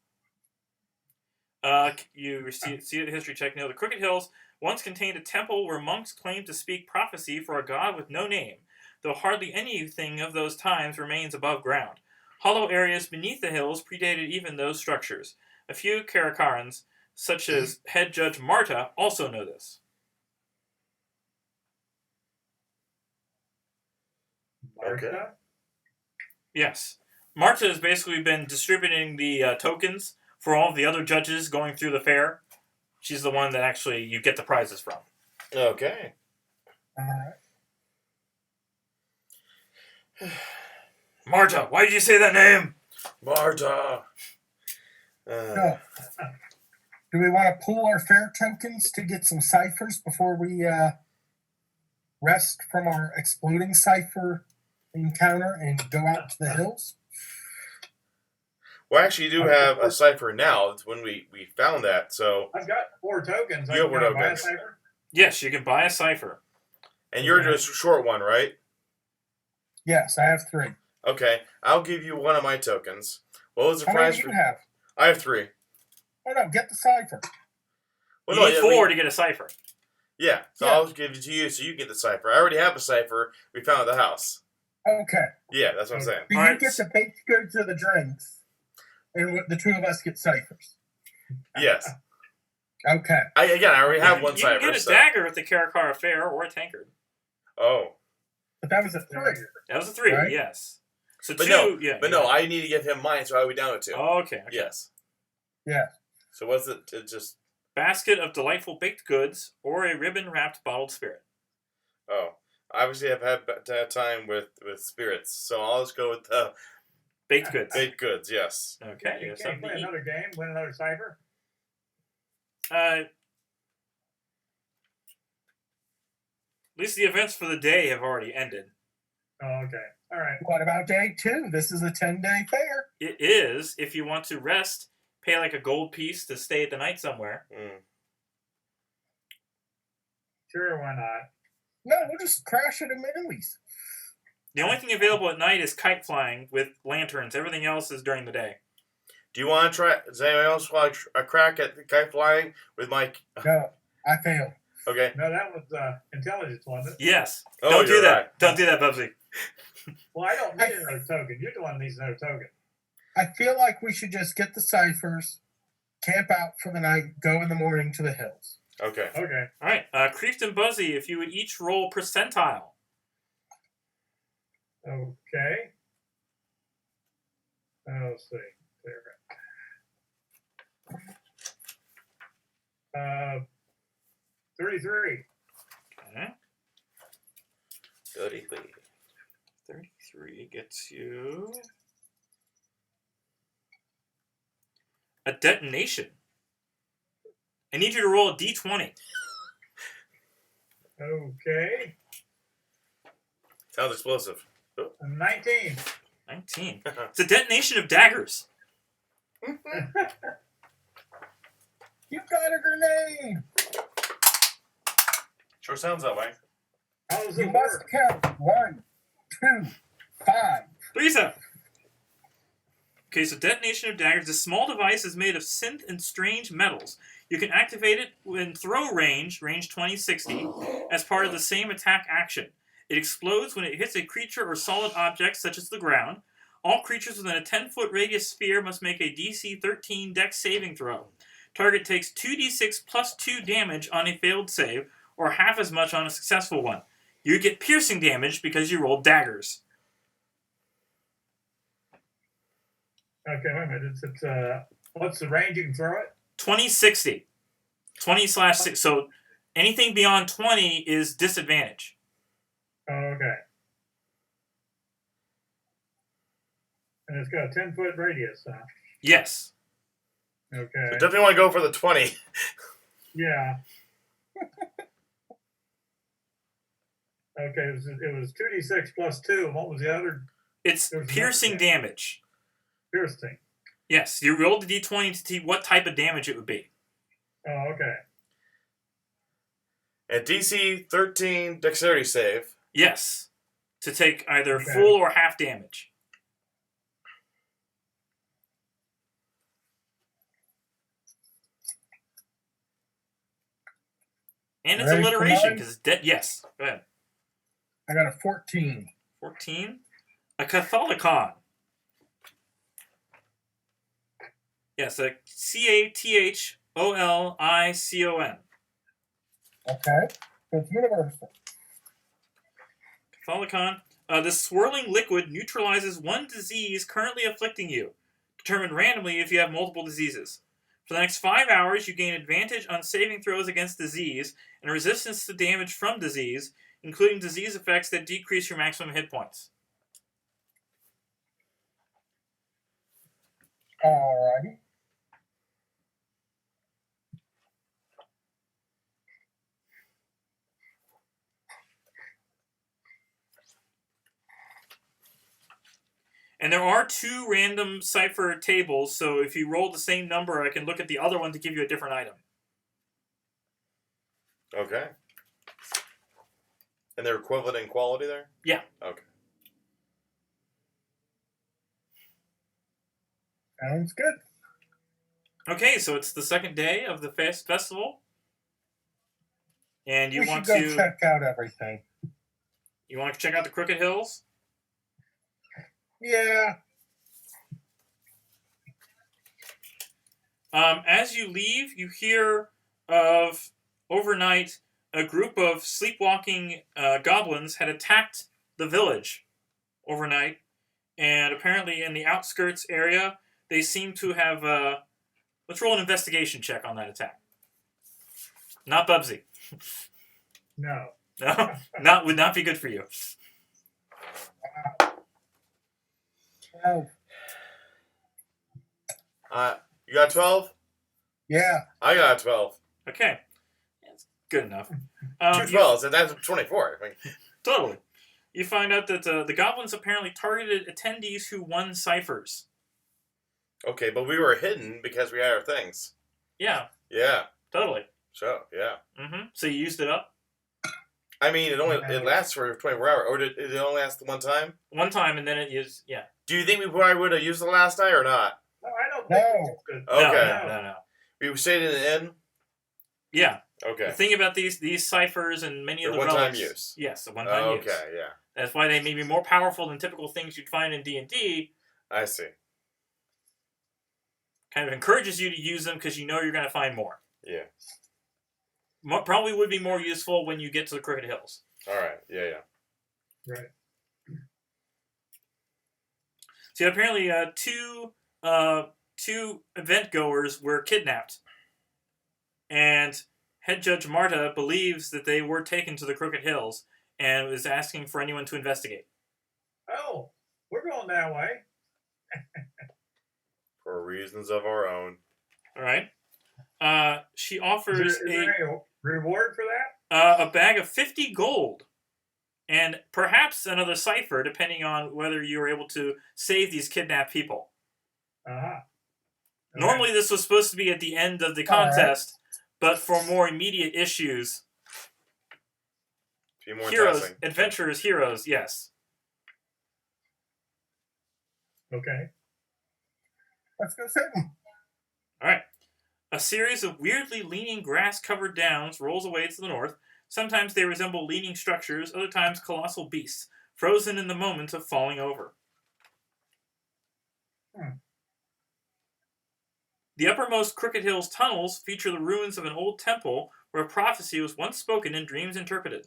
You see the history check. No, the Crooked Hills once contained a temple where monks claimed to speak prophecy for a god with no name, though hardly anything of those times remains above ground. Hollow areas beneath the hills predated even those structures. A few Karakarans, such as head judge Marta, also know this. Okay. Yes. Marta has basically been distributing the tokens for all of the other judges going through the fair. She's the one that actually you get the prizes from. Okay. Marta, why did you say that name? Marta. So, do we want to pull our fair tokens to get some ciphers before we rest from our exploding cipher encounter and go out to the hills? Well, actually, you do have a cipher now. It's when we found that, so. I've got 4 tokens. You have 4 buy a tokens. cipher? Yes, you can buy a cipher. And you're just a short one, right? Yes, I have 3. Okay, I'll give you one of my tokens. What was the How prize many do for? you have? I have 3. Oh no, get the cipher. Well, You no, need yeah, 4 to get a cipher. Yeah, so Yeah. I'll give it to you so you get the cipher. I already have a cipher we found at the house. Okay. Yeah, that's what I'm saying. So you Alright. get the baked goods or the drinks, and the 2 of us get ciphers. Yes. Okay. I already have one you cipher. can get a so. dagger at the Karakara Fair or a tankard. Oh. But that was a 3. That was a 3, Right. yes. So But two, no, yeah. But no, I need to give him mine, so I would be down to 2. Okay. Yes. Yeah. So what's it? It's just Basket of delightful baked goods or a ribbon-wrapped bottled spirit. obviously I've had time with spirits, so I'll just go with the Baked goods. baked goods. Yes. Okay. You You have can't something play to eat. another game, win another cipher. At least the events for the day have already ended. Oh, okay. All right. What about day 2? This is a 10-day fair. It is, if you want to rest, pay like a gold piece to stay at the night somewhere. Sure, why not? No, we'll just crash at a Manly's. The only thing available at night is kite flying with lanterns. Everything else is during the day. Do you want to try? Does anyone else want a crack at kite flying with my? No, I failed. Okay. No, that was intelligence, wasn't it? Yes. Oh, Don't do you're that. right. Don't do that, Bubsy. Well, I don't need another token. You're the one that needs another token. I feel like we should just get the ciphers, camp out for the night, go in the morning to the hills. Okay. Okay. All right. Creeft and Buzzy, if you would each roll percentile. Okay. Let's see. There. 33. Okay. 33. 33 gets you a detonation. I need you to roll a d20. Okay. Sounds explosive. 19. 19. It's a detonation of daggers. You got a grenade! Sure sounds that way. How does You it must work? count 1, 2, 5. Lisa! Okay, so detonation of daggers. This small device is made of synth and strange metals. You can activate it when throw range 2060, as part of the same attack action. It explodes when it hits a creature or solid object, such as the ground. All creatures within a 10-foot radius sphere must make a DC 13 Dex saving throw. Target takes 2d6 plus 2 damage on a failed save, or half as much on a successful one. You get piercing damage because you rolled daggers. Okay, wait a minute. It's what's the range you can throw it? 2060. 20/6. So anything beyond 20 is disadvantage. Oh, okay. And it's got a 10-foot radius, huh? Yes. Okay. So definitely want to go for the 20. Yeah. Okay, it was 2d6 plus 2. And what was the other? It's There's piercing nothing. damage. Piercing. Yes, you rolled the d20 to see what type of damage it would be. Oh, okay. And DC 13 dexterity save. Yes. To take either Okay. full or half damage. And it's Ready for alliteration mine? because it's dead. Yes. Go ahead. I got a 14. 14. A Catholicon. Yes, a CATHOLICON. Okay. It's universal. Catholicon. This swirling liquid neutralizes one disease currently afflicting you. Determined randomly if you have multiple diseases. For the next 5 hours, you gain advantage on saving throws against disease and resistance to damage from disease, including disease effects that decrease your maximum hit points. Alrighty. And there are 2 random cipher tables, so if you roll the same number, I can look at the other one to give you a different item. Okay. And they're equivalent in quality there? Yeah. Okay. Sounds good. Okay, so it's the second day of the festival. And you we want should go to check out everything. you want to check out the Crooked Hills? Yeah. As you leave, you hear of overnight a group of sleepwalking goblins had attacked the village overnight and apparently in the outskirts area, they seem to have. Let's roll an investigation check on that attack. Not Bubsy. No. No, would not be good for you. Oh, You got 12? yeah. I got 12. Okay, that's good enough. Two 12s, and that's 24. I mean, Totally. You find out that the goblins apparently targeted attendees who won ciphers. okay, but we were hidden because we had our things. Yeah, Yeah. totally. So, yeah. So you used it up I mean, it lasts for 24 hours. Or did it only last the one time? one time, and then it used. Yeah. Do you think we probably would have used the last night or not? No, I don't think No. it's good. Okay. No. We stayed in the inn? Yeah. Okay. The thing about these ciphers and many of They're the one-time relics. use. Yes, a one-time use. Okay, yeah. That's why they may be more powerful than typical things you'd find in D&D. I see. Kind of encourages you to use them because you know you're going to find more. Yeah. Probably would be more useful when you get to the Crooked Hills. All right. Yeah. Right. See, apparently two event goers were kidnapped. And Head Judge Marta believes that they were taken to the Crooked Hills and is asking for anyone to investigate. Oh, we're going that way. For reasons of our own. All right. She offers Is there a reward for that? a bag of 50 gold and perhaps another cipher, depending on whether you were able to save these kidnapped people. Uh-huh. Okay. Normally, this was supposed to be at the end of the contest, but for more immediate issues, Few more heroes, testing. adventurers, heroes, yes. Okay. Let's go save them. All right. A series of weirdly leaning grass-covered downs rolls away to the north. Sometimes they resemble leaning structures, other times colossal beasts, frozen in the moment of falling over. The uppermost Crooked Hills tunnels feature the ruins of an old temple where prophecy was once spoken and dreams interpreted.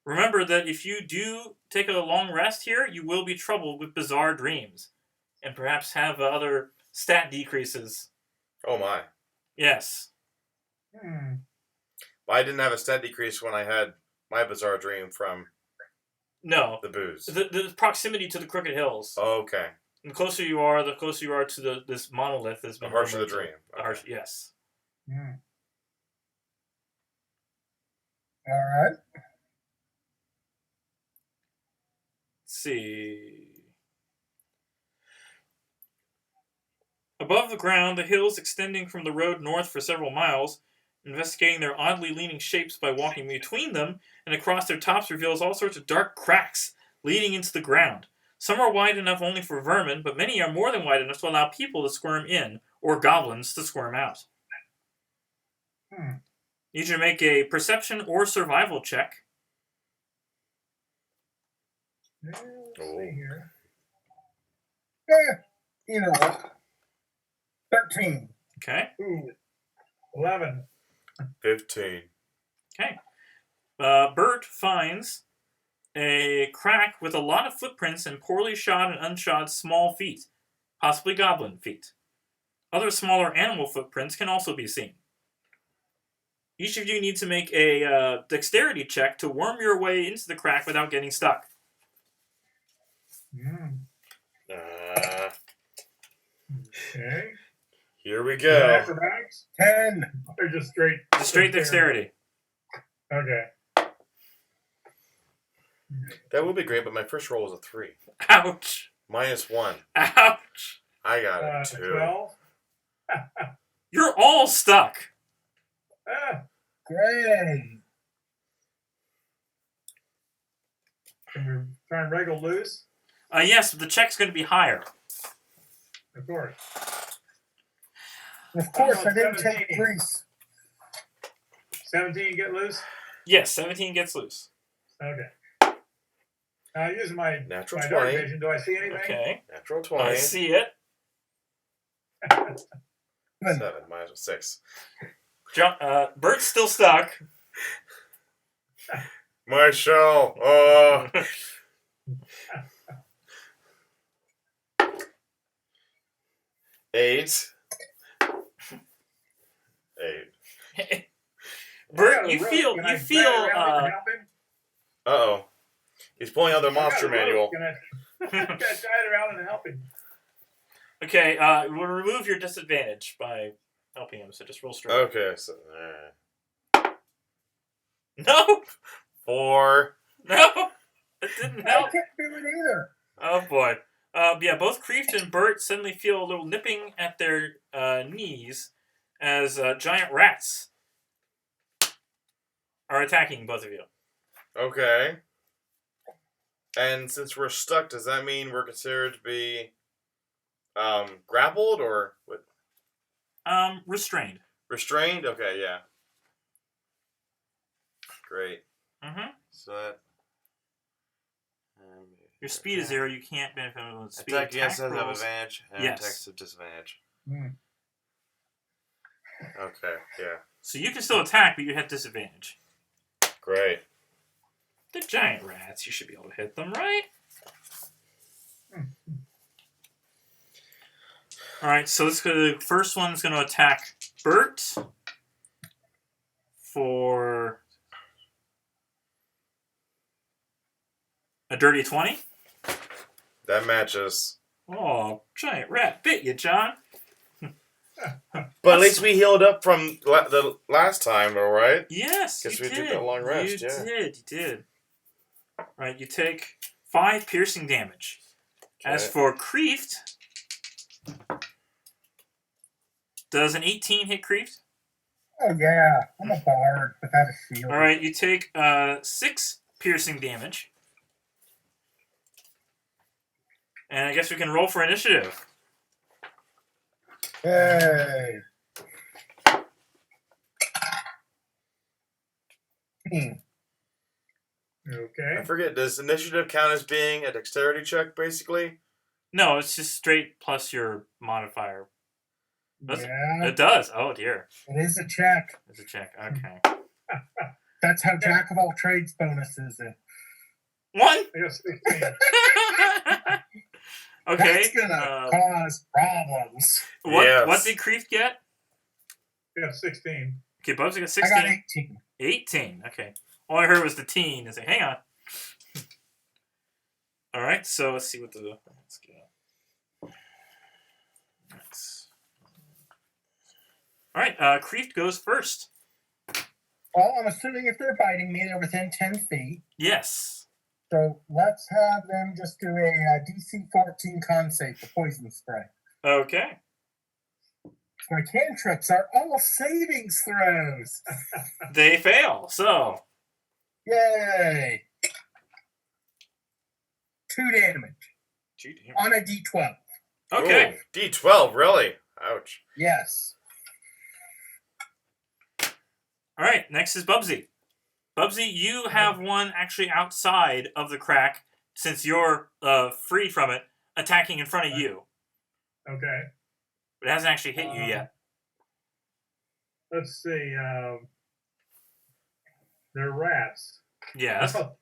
Remember that if you do take a long rest here, you will be troubled with bizarre dreams. And perhaps have other stat decreases. Oh my. Yes. Well, I didn't have a stat decrease when I had my bizarre dream from No. the booze. The proximity to the Crooked Hills. Okay. And the closer you are to this monolith that's The been harsher the rumored to- dream. the harsh, yes. All right. Let's see. Above the ground, the hills extending from the road north for several miles, investigating their oddly leaning shapes by walking between them and across their tops reveals all sorts of dark cracks leading into the ground. Some are wide enough only for vermin, but many are more than wide enough to allow people to squirm in, or goblins to squirm out. Need you to make a perception or survival check. Let's see here. Either one. 13. Okay. Ooh. 11. 15. Okay. Bert finds a crack with a lot of footprints and poorly shod and unshod small feet, possibly goblin feet. Other smaller animal footprints can also be seen. Each of you need to make a dexterity check to worm your way into the crack without getting stuck. Okay. Here we Is that go. acrobatics? 10. Or just straight? Just straight dexterity. Okay. That would be great, but my first roll was a 3. Ouch! -1. Ouch! I got a 2. 12. You're all stuck. Great. Can we try and wriggle loose? Yes, but the check's going to be higher. Of course. Of course, I didn't 17. take Grease. 17 get loose? Yes, 17 gets loose. Okay. Now, using my Natural dark 20. vision, do I see anything? Okay. Natural 20. I see it. 7 -6. Bert's still stuck. My shell. Oh. Eight. Bert, I you got a rope. feel Can you I feel drag it around and help him? Uh-oh. He's pulling out the I got monster a rope. manual. Can I drag it around and help him? okay. We'll remove your disadvantage by helping him. So just roll straight. Okay, so... No, 4. no, it didn't I help. can't do it either. Oh boy. Yeah, both Kreeft and Bert suddenly feel a little nipping at their knees as giant rats are attacking both of you. Okay. And since we're stuck, does that mean we're considered to be grappled or what? Restrained. Restrained? Okay, yeah. Great. Mm-hmm. So that... Your speed is 0. You can't benefit from speed. Attack against us have rolls. advantage, and Yes. attacks have disadvantage. Hmm. Okay, yeah. So you can still attack, but you have disadvantage. Great. They're giant rats. You should be able to hit them, right? All right. So the first one's going to attack Bert for a dirty 20. That matches. Oh, giant rat bit you, John. But at least we healed up from the last time, all right? Yes, Guess you we did. took that long rest, You yeah. did. All right, you take 5 piercing damage. As Okay. for Kreeft, does an 18 hit Kreeft? Oh yeah, I'm a bard without a shield. All right, you take 6 piercing damage. And I guess we can roll for initiative. Yay. Okay. I forget, does initiative count as being a dexterity check, basically? No, it's just straight plus your modifier. Does it? Yeah, It does. Oh dear, it is a check. it's a check. Okay. That's how Jack of all trades bonuses it. 1. I got 16. Okay. That's gonna cause problems. What Yes. did Kreeft get? I got 16. Okay, Bubsy got I 16. got 18. 18. Okay. All I heard was the teen. I was like, hang on. All right, so let's see what the... Let's go. All right, Kreeft goes first. Well, I'm assuming if they're biting me, they're within 10 feet. Yes. So let's have them just do a DC 14 con save for poison spray. Okay. My cantrips are all savings throws. They fail, so... Yay! 2 damage on a D12. Okay. Ooh, D12, really? Ouch. Yes. All right, next is Bubsy. Bubsy, you have one actually outside of the crack, since you're free from it, attacking in front of you. Okay. But it hasn't actually hit you yet. Let's see. They're rats. Yes. I'll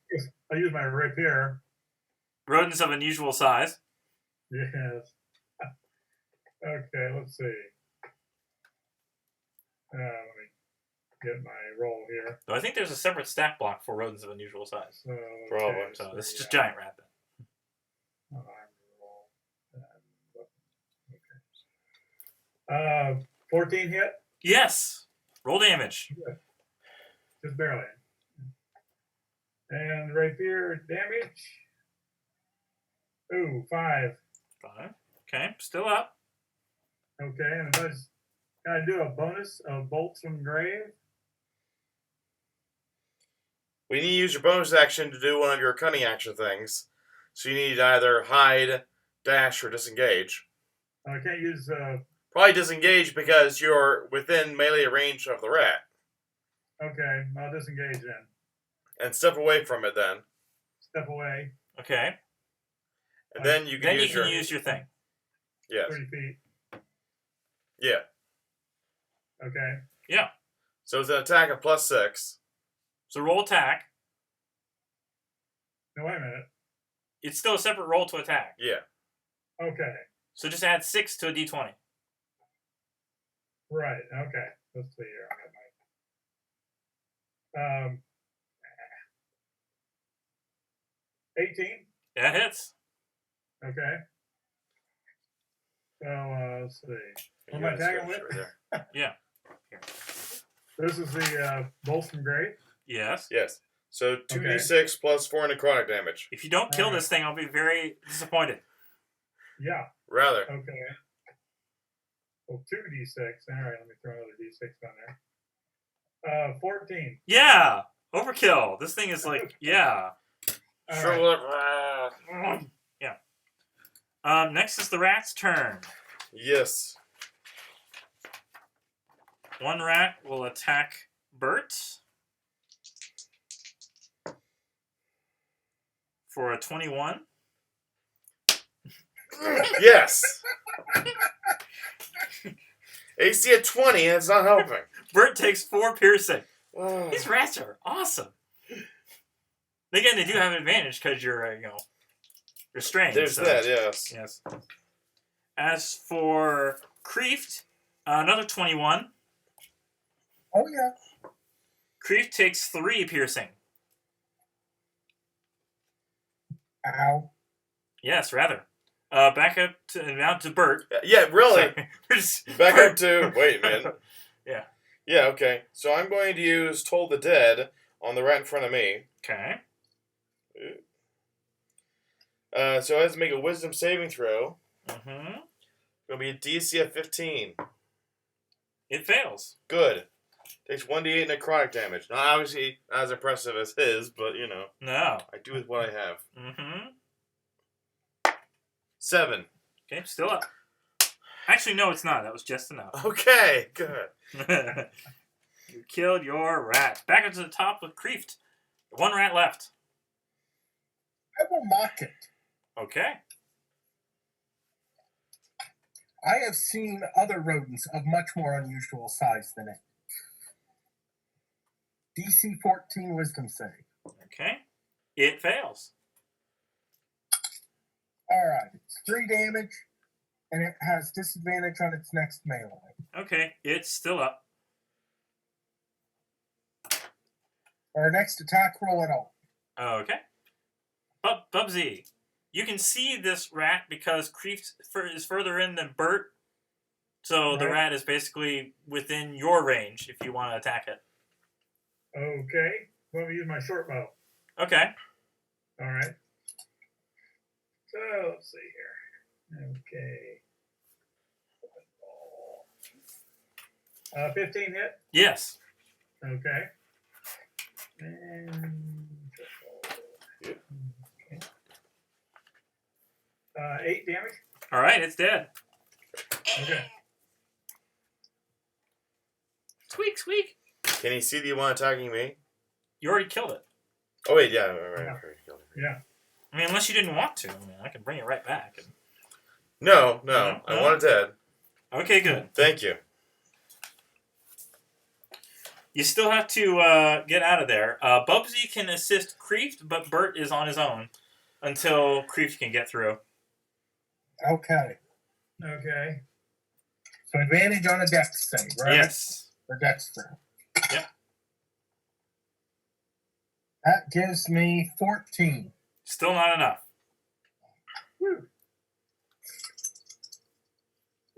use my rapier. Rodents of unusual size. Yes. Okay, let's see. Let me get my roll here. Though I think there's a separate stat block for rodents of unusual size. So, Probably. So this is just giant rat then. Okay. 14 hit? Yes. Roll damage. Just barely. And rapier damage? Ooh, 5. 5. Okay, still up. Okay, and can I do a bonus of bolts from grave? We need to use your bonus action to do one of your cunning action things. So you need to either hide, dash, or disengage. I can't use. Probably disengage because you're within melee range of the rat. Okay, I'll disengage then. And step away from it then. Step away. Okay. And then you can use your thing. Yes. 30 feet. Yeah. Okay. Yeah. So it's an attack of +6. So roll attack. No, wait a minute. it's still a separate roll to attack. Yeah. Okay. So just add 6 to a d20. Right. Okay. Let's see here. I got my 18. That hits. Okay. So let's see. You What am I got a tagging switch with? right there. Yeah. Here. This is the Bolts from Grave. Yes. Yes. So 2d6 plus 4 necrotic damage. If you don't kill Alright. this thing, I'll be very disappointed. Yeah. Rather. Okay. Well, 2d6. All right. Let me throw another d6 on there. 14. Yeah. Overkill. This thing is like, yeah. All Shrivel right. up. Yeah. Next is the rat's turn. Yes. One rat will attack Bert for a 21. Yes. AC at 20, that's not helping. Bert takes 4 piercing. Oh. These rats are awesome. Again, they do have an advantage because you're, restrained. There's so. that, yes. Yes. As for Kreeft, another 21. Oh, yeah. Kreeft takes 3 piercing. Ow. Yes, rather. Back up to now to Bert. Yeah, really. Sorry. We're just- Back Bert- up to... Wait a minute. Yeah. Yeah, okay. So I'm going to use Toll the Dead on the rat in front of me. Okay. So it has to make a Wisdom saving throw. Mm-hmm. It's going to be a DC of 15. It fails. Good. Takes 1d8 necrotic damage. Not obviously not as impressive as his, but, No. I do with what I have. Mm-hmm. 7. Okay, still up. Actually, no, it's not. That was just enough. Okay, good. You killed your rat. Back up to the top with Kreeft. One rat left. I will mock it. Okay. I have seen other rodents of much more unusual size than it. DC 14 Wisdom save. Okay. It fails. Alright, it's 3 damage, and it has disadvantage on its next melee. Okay, it's still up. Or next attack roll at all. Okay. Bubsy, you can see this rat because Kreeft is further in than Bert. So the Right. rat is basically within your range if you want to attack it. Okay. Let me use my short bow. Okay. All right. So let's see here. Okay. 15 hit. Yes. Okay. And Yep. okay. 8 damage. All right, it's dead. Okay. Squeak, squeak. Can he see the one attacking me? You already killed it. Oh, wait, yeah. Right, Yeah. right, killed it. Yeah. I mean, unless you didn't want to. I mean, I can bring it right back. No, No? I want it dead. Okay, good. Thank you. You still have to get out of there. Bubsy can assist Kreeft, but Bert is on his own until Kreeft can get through. Okay. Okay. So advantage on a dex save, right? Yes. Or dex throw. Yep. That gives me 14. Still not enough. Whew.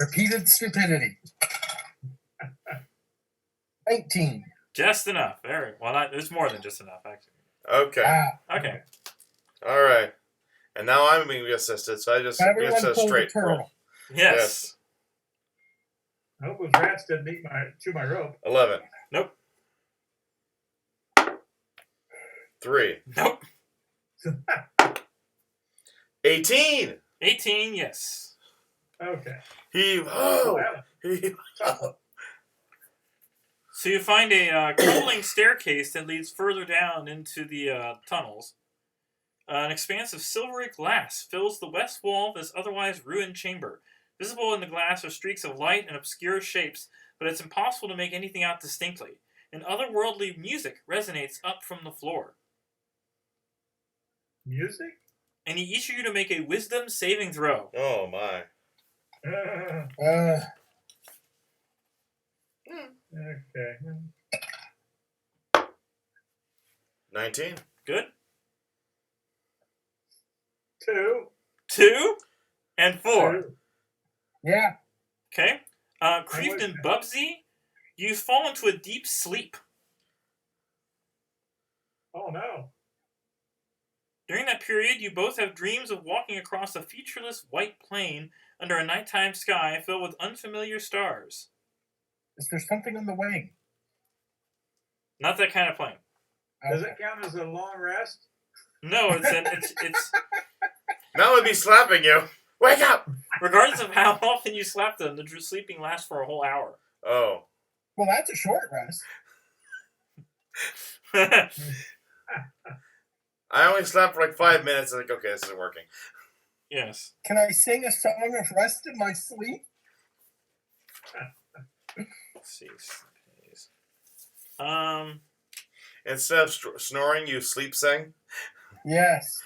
Repeated stupidity. 19. Just enough. Very well. There's more than just enough, actually. Okay. Ah, Okay. All right. And now I'm being assisted, so I just everyone it's a pull the straight turtle. roll. Yes. I hope those rats didn't chew my rope. 11. Nope. 3. Nope. 18. 18. Yes. Okay. Heave Oh, ho. that- Heave ho. So you find a crumbling staircase that leads further down into the tunnels. An expanse of silvery glass fills the west wall of this otherwise ruined chamber. Visible in the glass are streaks of light and obscure shapes, but it's impossible to make anything out distinctly. And otherworldly music resonates up from the floor. Music? I need each of you to make a wisdom saving throw. Oh my. Okay. 19. Good. 2. 2 and 4. 2. Yeah. Okay. Kreeft and Bubsy, you fall into a deep sleep. Oh no. During that period, you both have dreams of walking across a featureless white plain under a nighttime sky filled with unfamiliar stars. Is there something on the wing? Not that kind of plane. Does it count as a long rest? No, it's Now would be slapping you. Wake up! regardless of how often you slap them, the sleeping lasts for a whole hour. Oh. Well, that's a short rest. I only slept for like 5 minutes. I'm like, okay, this isn't working. Yes. Can I sing a song of rest in my sleep? Let's see. Instead of snoring, you sleep sing. Yes.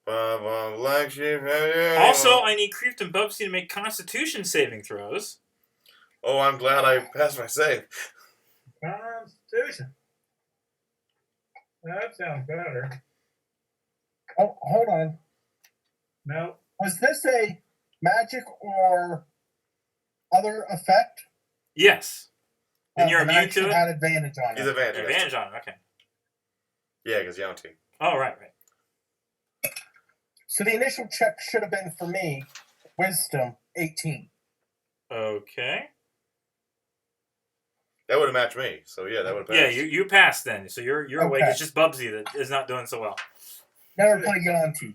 Black sheep. Also, I need Kreeft and Bubsy to make Constitution saving throws. Oh, I'm glad I passed my save. Constitution. That sounds better. Oh, hold on. No. Was this a magic or other effect? Yes. And you're then I immune to should it? have advantage on He's it. advantage. Advantage on it, okay. Yeah, because Yanti. Oh, right. So the initial check should have been for me, wisdom 18. Okay. That would have matched me. So yeah, that would have Yeah, passed. you passed then. So you're awake. Okay. It's just Bubsy that is not doing so well. Never play Yanti.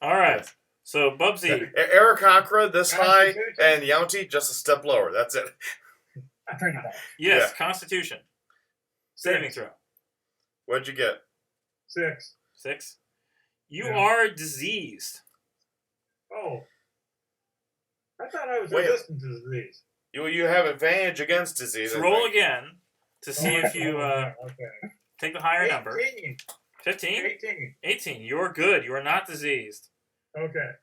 All right. So Bubsy, Aarakocra this high, Constitution. and Yanti just a step lower. That's it. Pretty much. yes, Yeah. Constitution. Saving 6. throw. What'd you get? 6. 6. You Yeah. are diseased. Oh. I thought I was Wait. resistant to disease. You have advantage against disease. I Roll think. again to see if you Okay. take the higher number. 18. 15? 18. 18. You're good. You are not diseased. Okay.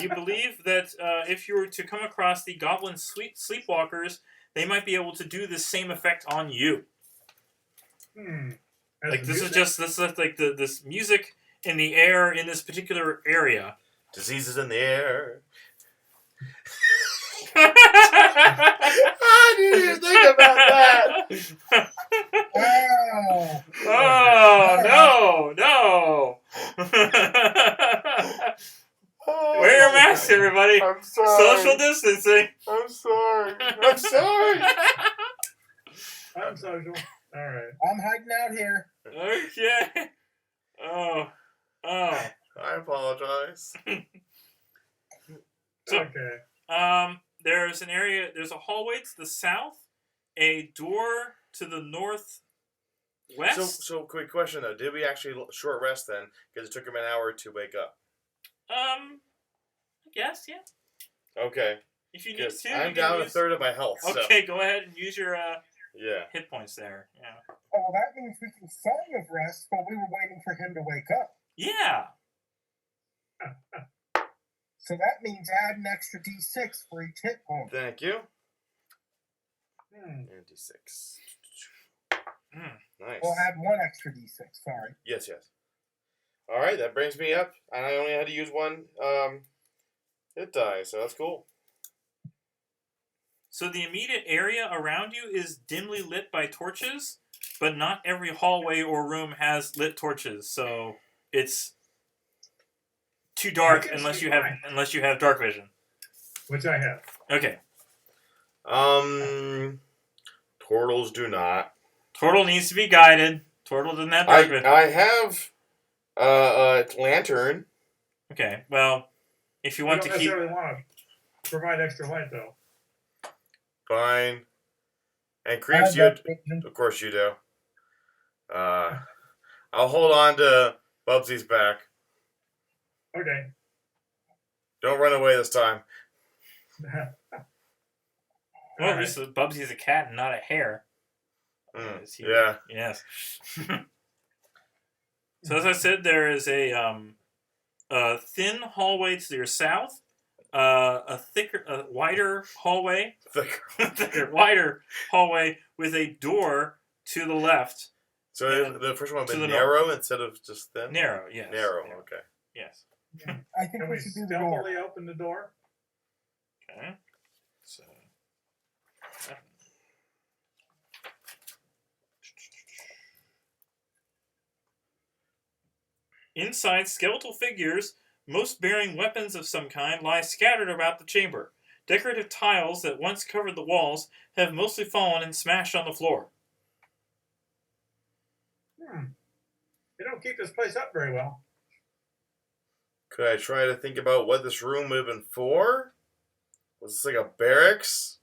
You believe that if you were to come across the goblin sleepwalkers, they might be able to do the same effect on you. As Like the this music? is like this music in the air in this particular area. Diseases in the air. I I didn't even think about that. Wow. Oh no! Wear your masks, everybody. I'm sorry. Social distancing. I'm sorry. I'm sorry. I'm social. All right. I'm hiding out here. Okay. Oh. I apologize. So, Okay. there's an area. There's a hallway to the south, a door to the northwest. So quick question though. Did we actually short rest then? Because it took him an hour to wake up. I guess, yeah. Okay. If you need Because to, I'm you can down a use... third of my health. So. Okay, go ahead and use your Yeah. hit points there. Yeah. Oh, well, that means we can song of rest while we were waiting for him to wake up. Yeah. So that means add an extra d6 for each hit point. Thank you. Hmm. 96. Mm. Nice. We'll add one extra d6, sorry. Yes. All right, that brings me up, and I only had to use one hit die, so that's cool. So the immediate area around you is dimly lit by torches, but not every hallway or room has lit torches. So it's too dark I can unless see you have mine. dark vision. Which I have. Okay. Turtles do not. Turtle needs to be guided. Turtle doesn't have dark vision. I have a lantern. Okay. Well, if you I want don't to keep necessarily want to provide extra light, though. Fine. And I creeps have you. that vision. Of course you do. I'll hold on to Bubsy's back. Okay. Don't run away this time. well, at least Bubsy's a cat and not a hare. Is he- Yeah. Yes. So as I said, there is a a thin hallway to your south, a wider hallway, wider hallway with a door to the left. So And the first one to would the be narrow instead of just thin? Narrow, yes. Narrow, okay. Yes. I think Can we we should do the door. stealthily open the door? Okay. So. Inside, skeletal figures, most bearing weapons of some kind, lie scattered about the chamber. Decorative tiles that once covered the walls have mostly fallen and smashed on the floor. They don't keep this place up very well. Could I try to think about what this room would have been for? Was this like a barracks?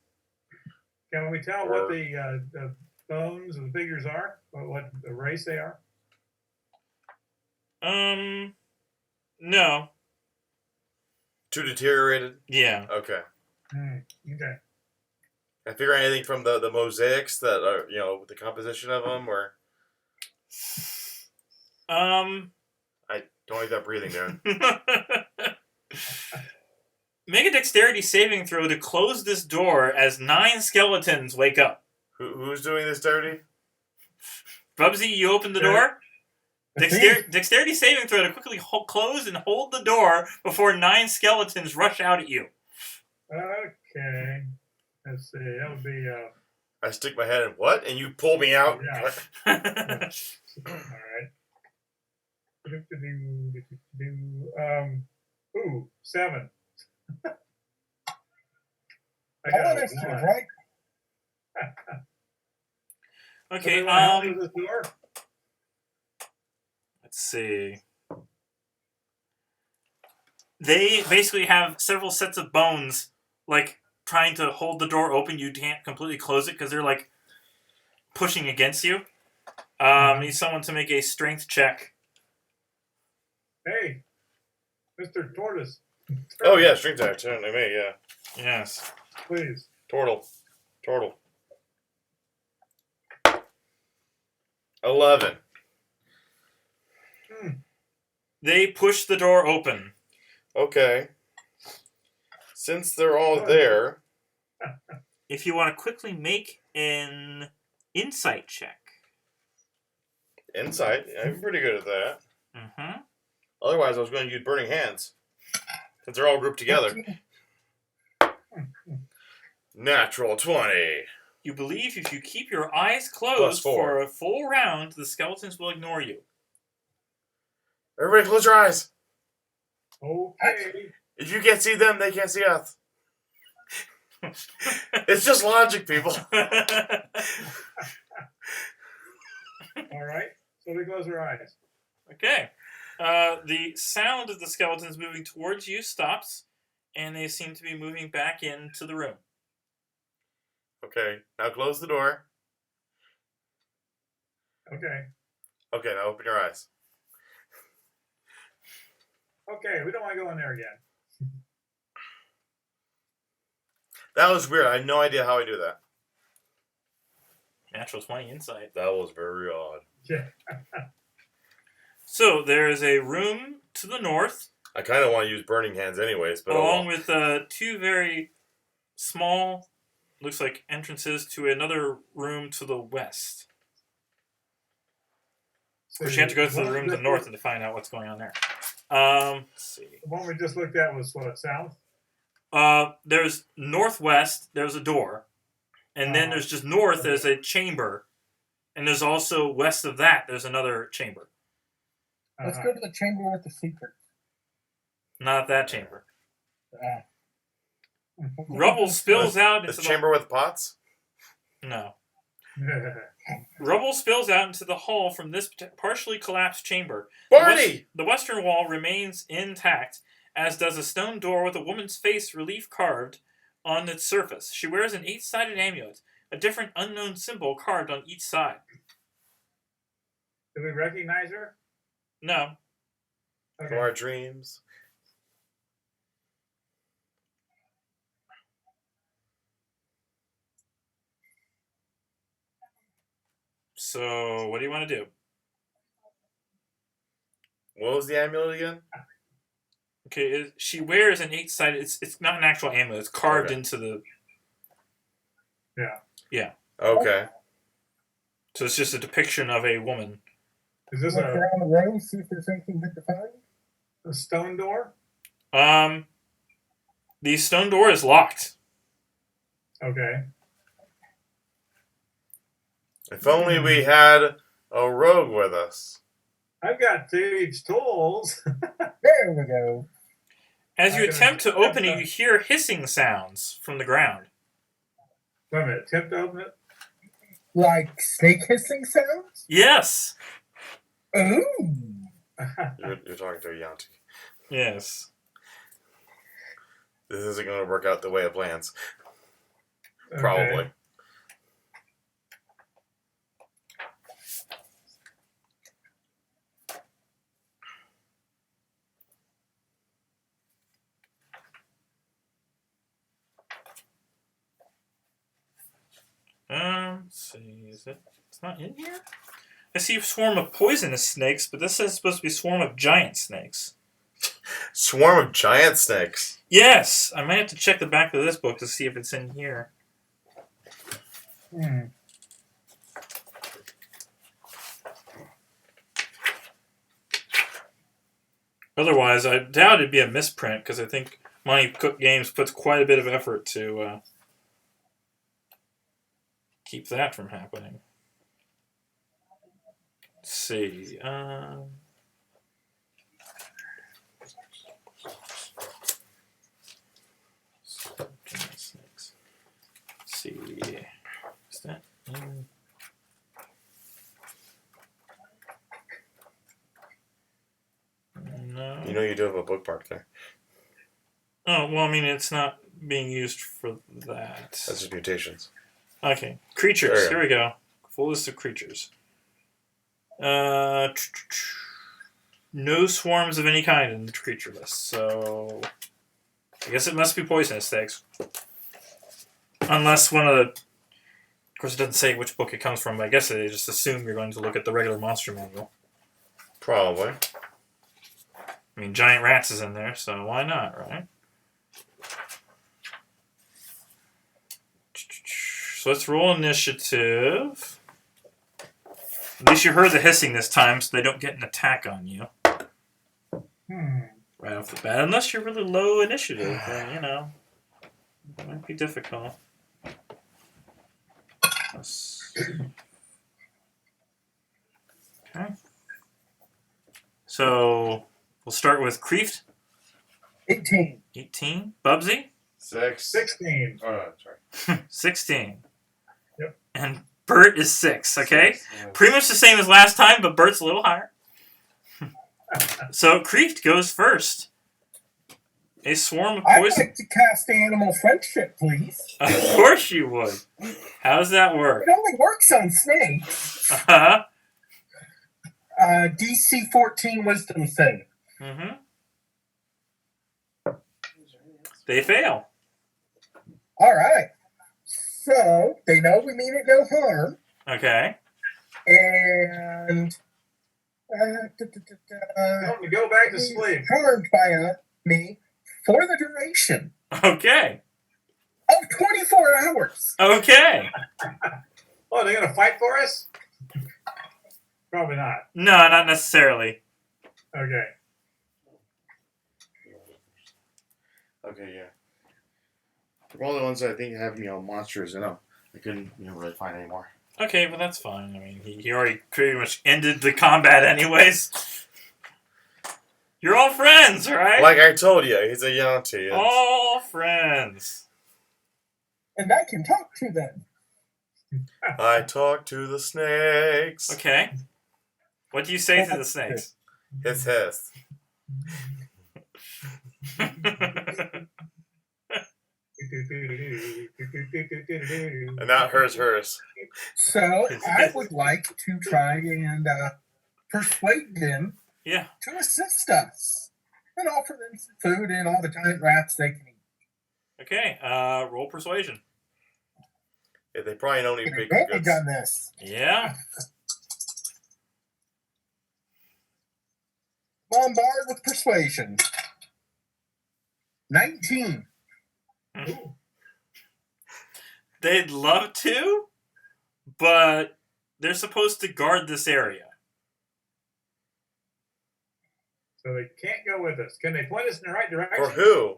Can we tell what the bones and the figures are? What the race they are? No. Too deteriorated? Yeah. Okay. Okay. Can I figure out anything from the mosaics that are, the composition of them, or... I don't like that breathing, Darren. Make a dexterity saving throw to close this door as 9 skeletons wake up. Who's doing this dirty? Bubsy, you open the door. Dexterity saving throw to quickly close and hold the door before 9 skeletons rush out at you. Okay. Let's see. That would be. I stick my head in what? And you pull me out? Yeah. All right. 7. I got All a initiative, 1. right? Okay, So how is this door? let's see. They basically have several sets of bones, like, trying to hold the door open. You can't completely close it because they're, like, pushing against you. Need someone to make a strength check. Hey, Mr. Tortoise. Oh, yeah, strength attack. Certainly me, yeah. Yes. Please. Turtle. 11. They push the door open. Okay. Since they're all there... If you want to quickly make an insight check. Insight? I'm pretty good at that. Mm-hmm. Otherwise, I was going to use Burning Hands. Since they're all grouped together. Natural 20. You believe if you keep your eyes closed Plus 4. for a full round, the skeletons will ignore you. Everybody close your eyes. Okay. If you can't see them, they can't see us. It's just logic, people. All right. So we close our eyes. Okay. The sound of the skeletons moving towards you stops, and they seem to be moving back into the room. Okay, now close the door. Okay. Okay, now open your eyes. Okay. We don't want to go in there again. That was weird. I had no idea how I do that. Natural 20 insight. That was very odd. Yeah. So there is a room to the north, I kind of want to use Burning Hands anyways, but along with 2 very small, looks like entrances to another room to the west. Of course, you have to go to the room to the north to find out what's going on there. Let's see. The one we just looked at was what, south? There's northwest, there's a door. And then there's just north, there's a chamber. And there's also west of that, there's another chamber. Let's go to the chamber with the secret. Not that chamber. Rubble spills out into this chamber with pots? No. Rubble spills out into the hall from this partially collapsed chamber. Barney! The western wall remains intact, as does a stone door with a woman's face relief carved on its surface. She wears an 8-sided amulet, a different unknown symbol carved on each side. Do we recognize her? No. Okay. From our dreams. So, what do you want to do? What was the amulet again? Okay, she wears an 8-sided. It's not an actual amulet. It's carved into the. Yeah. Yeah. Okay. So it's just a depiction of a woman. Is this Look around the room, see if there's anything good to find. a stone door? The stone door is locked. Okay. If only we had a rogue with us. I've got thieves' tools. There we go. As you I'm gonna attempt to attempt open it, to- you hear hissing sounds from the ground. Wait a minute. Attempt to open it? Like snake hissing sounds? Yes. Ooh. You're talking to a Yanti. Yes. This isn't going to work out the way it plans. Okay. Probably. Let's see. Is it? It's not in here. I see a swarm of poisonous snakes, but this is supposed to be a swarm of giant snakes. Swarm of giant snakes. Yes, I might have to check the back of this book to see if it's in here. Hmm. Otherwise, I doubt it'd be a misprint because I think Monte Cook Games puts quite a bit of effort to keep that from happening. Let's see. Snakes. Let's see. Is that in? No. You know you do have a bookmark there. Oh, well, I mean, it's not being used for that. That's just mutations. Okay. Creatures. There you Here we go. Full list of creatures. No swarms of any kind in the creature list, so I guess it must be poisonous snakes. Unless one of the... Of course, it doesn't say which book it comes from, but I guess they just assume you're going to look at the regular monster manual. Probably. I mean, giant rats is in there, so why not, right? So let's roll initiative. At least you heard the hissing this time, so they don't get an attack on you. Right off the bat. Unless you're really low initiative, then, you know, it might be difficult. Okay. So, we'll start with Kreeft. 18. 18. Bubsy. 16. Oh, no, sorry. 16. Yep. And Bert is 6, okay? 6. Pretty much the same as last time, but Bert's a little higher. So, Kreeft goes first. A swarm of I'd poison. like to cast Animal Friendship, please. Of course you would. How does that work? It only works on snakes. Uh-huh. DC 14 Wisdom save. Mm-hmm. They fail. All right. So, they know we mean it no harm. Okay. And... Tell them to go back to sleep. Harmed by me for the duration Okay. of 24 hours. Okay. Oh, they're going to fight for us? Probably not. No, not necessarily. Okay. Okay, yeah. For all the ones that I think have, monsters in them, I couldn't, really find any more. Okay, but that's fine. I mean, he already pretty much ended the combat anyways. You're all friends, right? Like I told you, he's a Yanti. All friends. And I can talk to them. I talk to the snakes. Okay. What do you say to the snakes? Hiss, hiss. And not hers. So I would like to try and persuade them Yeah. to assist us and offer them some food and all the giant rats they can eat. Okay. Roll persuasion. Yeah, they probably don't eat Get big advantage goods. on this. Yeah. Bombard with persuasion. 19. Ooh. They'd love to, but they're supposed to guard this area. So they can't go with us. Can they point us in the right direction? For who?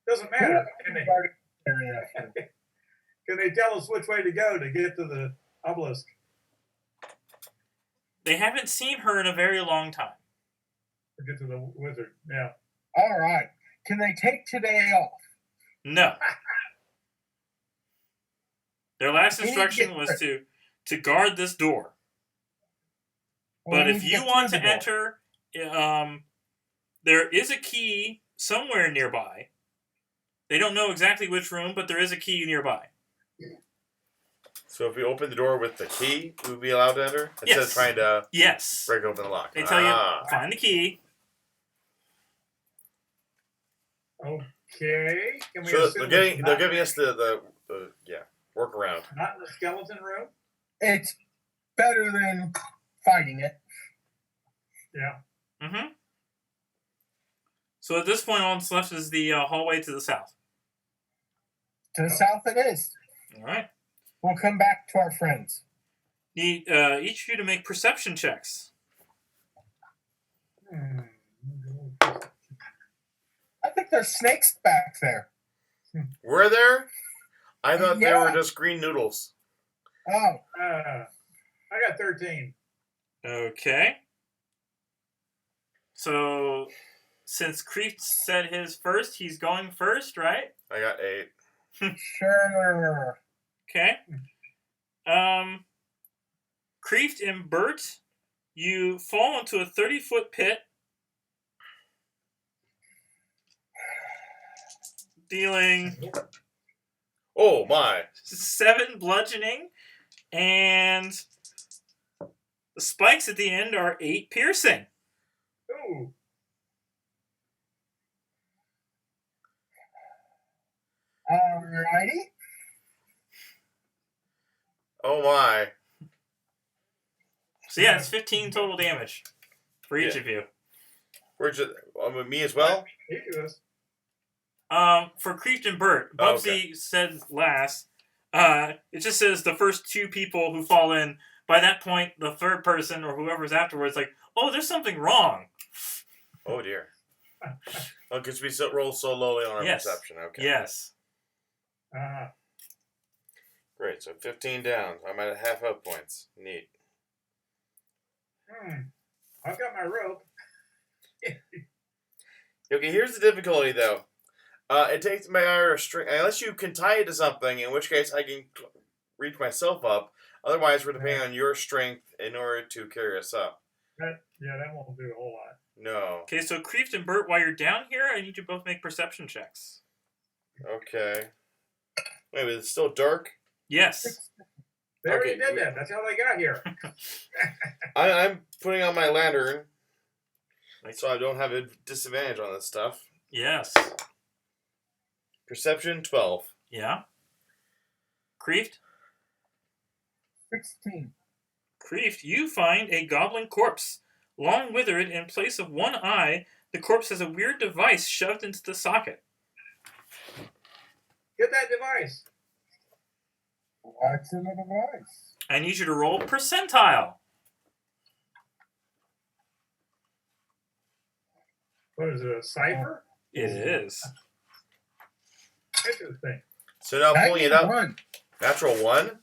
Doesn't matter. Area. Can they tell us which way to go to get to the obelisk? They haven't seen her in a very long time. Or get to the wizard? Yeah. All right. Can they take today off? No. Their last We need to instruction get was to guard this door. We But need if to you get want through to the door. enter, there is a key somewhere nearby. They don't know exactly which room, but there is a key nearby. So if we open the door with the key, we would be allowed to enter? Instead Yes. of trying to Yes. break open the lock. They tell you, find the key. Okay. Can we So assume they're it's giving us the workaround. not in the skeleton room? It's better than fighting it. Yeah. Mm-hmm. So at this point, all that's left is the hallway to the south. To the south it is. All right. We'll come back to our friends. Need each of you to make perception checks. I think there's snakes back there. Were there? I thought they were Yeah. just green noodles. Oh, I got 13. Okay. So, since Creep said his first, he's going first, right? I got 8. sure. Okay. Creeft and Bert, you fall into a 30-foot pit, dealing Oh my! 7 bludgeoning, and the spikes at the end are 8 piercing. Ooh. Alrighty. Oh my! So yeah, it's 15 total damage for each Yeah. of you. Where's it? Me as well? He was. For Creeft and Bert, Oh, Bubsy said last. It just says the first 2 people who fall in. By that point, the third person or whoever's afterwards, like, oh, there's something wrong. Oh dear. Oh, because we roll so lowly on our Yes. perception. Okay. Yes. Great. So 15 down. I'm at half health points. Neat. I've got my rope. Okay. Here's the difficulty, though. It takes my iron string unless you can tie it to something, in which case I can reach myself up. Otherwise, we're depending on your strength in order to carry us up. That won't do a whole lot. No. Okay, so Creeft and Bert, while you're down here, I need you to both make perception checks. Okay. Wait, but it's still dark? Yes. They already Okay, did that. That's how they got here. I'm putting on my lantern so I don't have a disadvantage on this stuff. Yes. Perception 12. Yeah. Creeft? 16. Creeft, you find a goblin corpse. Long withered, in place of one eye, the corpse has a weird device shoved into the socket. Get that device. What's in the device? I need you to roll percentile. What is it, a cipher? It is. Interesting. So now pulling it up. 91. Natural 1?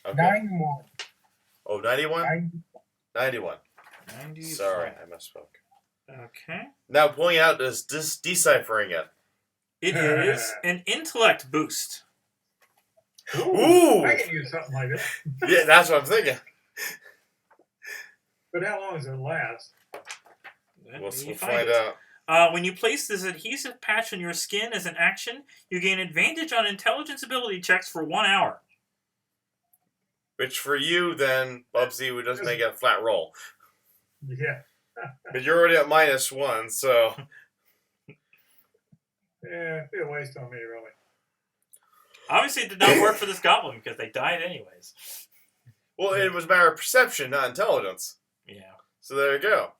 Okay. 91. Oh, 91? 91. 90. Sorry, I misspoke. Okay. Now pulling it out is deciphering it. It is an intellect boost. Ooh! I can use something like this. Yeah, that's what I'm thinking. But how long does it last? We'll You find it. out. When you place this adhesive patch on your skin as an action, you gain advantage on intelligence ability checks for 1 hour. Which for you, then, Bubsy would just make it a flat roll. Yeah. But you're already at -1, so... Yeah, it'd be a waste on me, really. Obviously, it did not work for this goblin because they died anyways. Well, it was a matter of perception, not intelligence. Yeah. So there you go.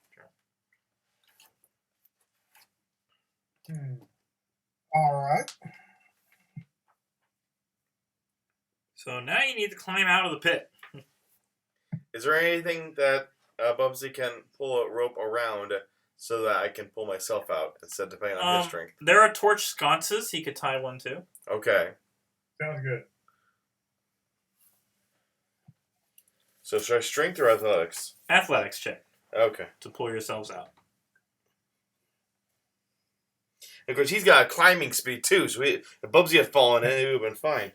All right. So now you need to climb out of the pit. Is there anything that Bubsy can pull a rope around so that I can pull myself out instead of depending on his strength? There are torch sconces he could tie one to. Okay. Sounds good. So should I strength or athletics? Athletics check Okay. to pull yourselves out. Of course, he's got a climbing speed too, so if Bubsy had fallen in, it would have been fine.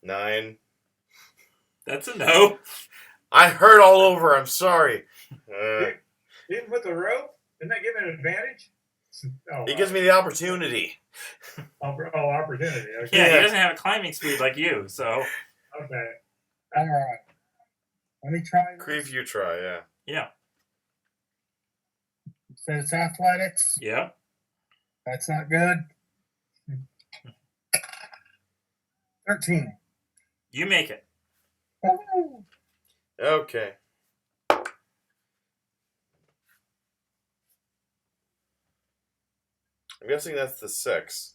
9. That's a no. I hurt all over. I'm sorry. Even with the rope, didn't that give it an advantage? Oh, It gives me the opportunity. Opportunity. Okay. Yeah, he doesn't have a climbing speed like you, so. Okay. All right. Let me try this. Creep, you try, yeah. Yeah. So it's athletics. Yeah. That's not good. 13. You make it. Woo. Okay. I'm guessing that's the 6.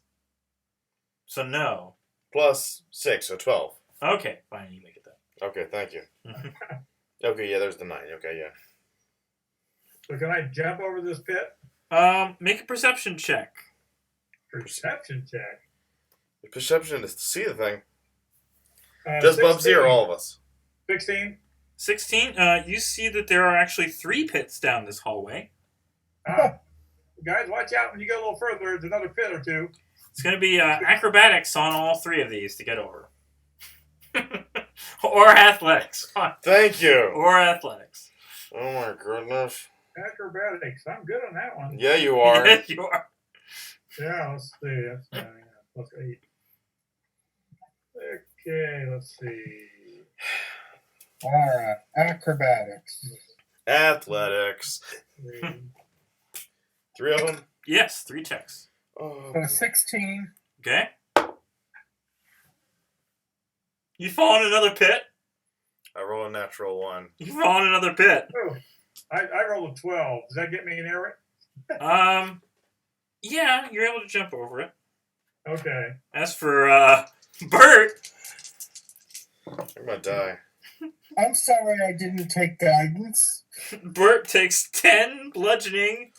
So no. Plus 6, so 12. Okay, fine, you make it then. Okay, thank you. Okay, yeah, there's the 9. Okay, yeah. So can I jump over this pit? Make a perception check. Perception check. The perception is to see the thing. Just Bubsy 16. or all of us? 16. 16, you see that there are actually 3 pits down this hallway. Guys, watch out when you go a little further. There's another pit or two. It's going to be acrobatics on all 3 of these to get over. Or athletics. Thank you. Or athletics. Oh my goodness. Acrobatics. I'm good on that one. Yeah, you are. Yes, you are. Yeah, let's see. That's plus 8. Okay, let's see. All right. Acrobatics. Athletics. 3. 3 of them? Yes, 3 checks. Oh, So 16. Okay. You fall in another pit. I roll a natural 1. You fall in another pit. Oh, I rolled a 12. Does that get me near it? Yeah, you're able to jump over it. Okay. As for, Bert, I'm gonna die. I'm sorry I didn't take guidance. Bert takes 10 bludgeoning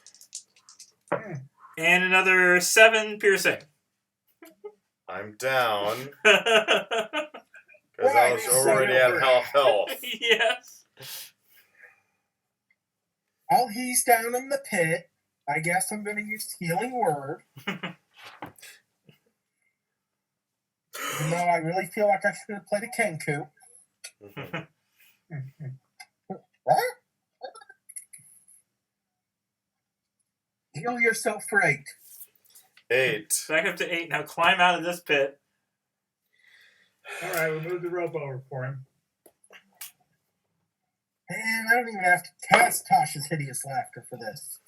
and another 7 piercing. I'm down. Because I was already at half health. Yes. I'll he's down in the pit. I guess I'm going to use healing word. Even though I really feel like I should have played a Kenku. What? Heal yourself for 8. 8. Back up to 8. Now climb out of this pit. All right, we'll move the rope over for him. Man, I don't even have to cast Tasha's Hideous Laughter for this.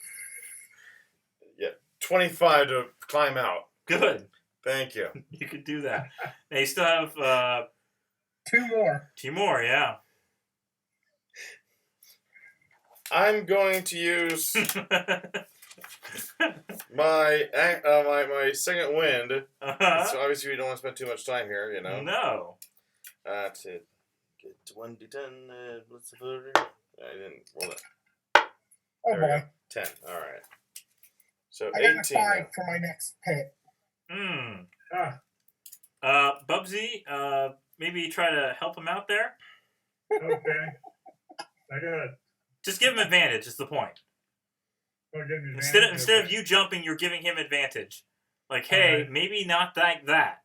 Yeah, 25 to climb out. Good. Thank you. You could do that. Now you still have 2 more. 2 more, yeah. I'm going to use my second wind. Uh-huh. So obviously we don't want to spend too much time here, you know. No. To get 1d10. What's the order? I didn't roll it. Oh There we boy. go. 10. All right. So I 18. got a 5 for my next pit. Bubsy, maybe try to help him out there. Okay. I got it. Just give him advantage is the point. Instead of you jumping, you're giving him advantage. Like, hey, Right. maybe not like that.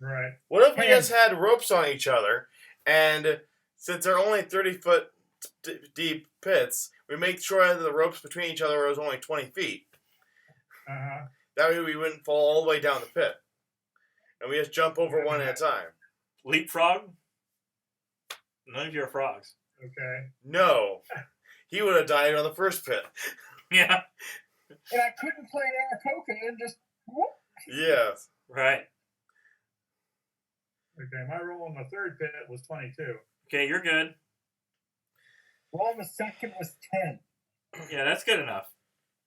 Right. What if we just had ropes on each other, and since they're only 30-foot deep pits, we make sure that the ropes between each other was only 20 feet. Uh-huh. That way we wouldn't fall all the way down the pit. And we just jump over one at a time. Leapfrog? None of you are frogs. Okay. No. He would have died on the first pit. Yeah. And I couldn't play Aarakocra and just whoop. Yes. Right. Okay, my roll on the third pit was 22. Okay, you're good. Well, the second was 10. Yeah, that's good enough.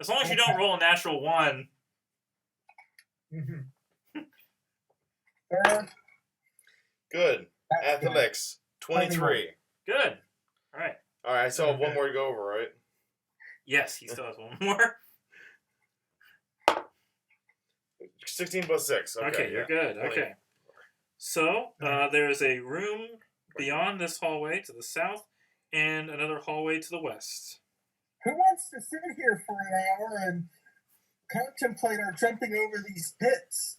As long as you don't roll a natural 1. Mhm. Third, Good. that's good. Athletics, 23. Good. All right. All right, I still have one Okay. more to go over, right? Yes, he still has one more. 16 plus 6. Okay, You're yeah. good. Plenty. Okay. So there's a room beyond this hallway to the south, and another hallway to the west. Who wants to sit here for an hour and contemplate our jumping over these pits?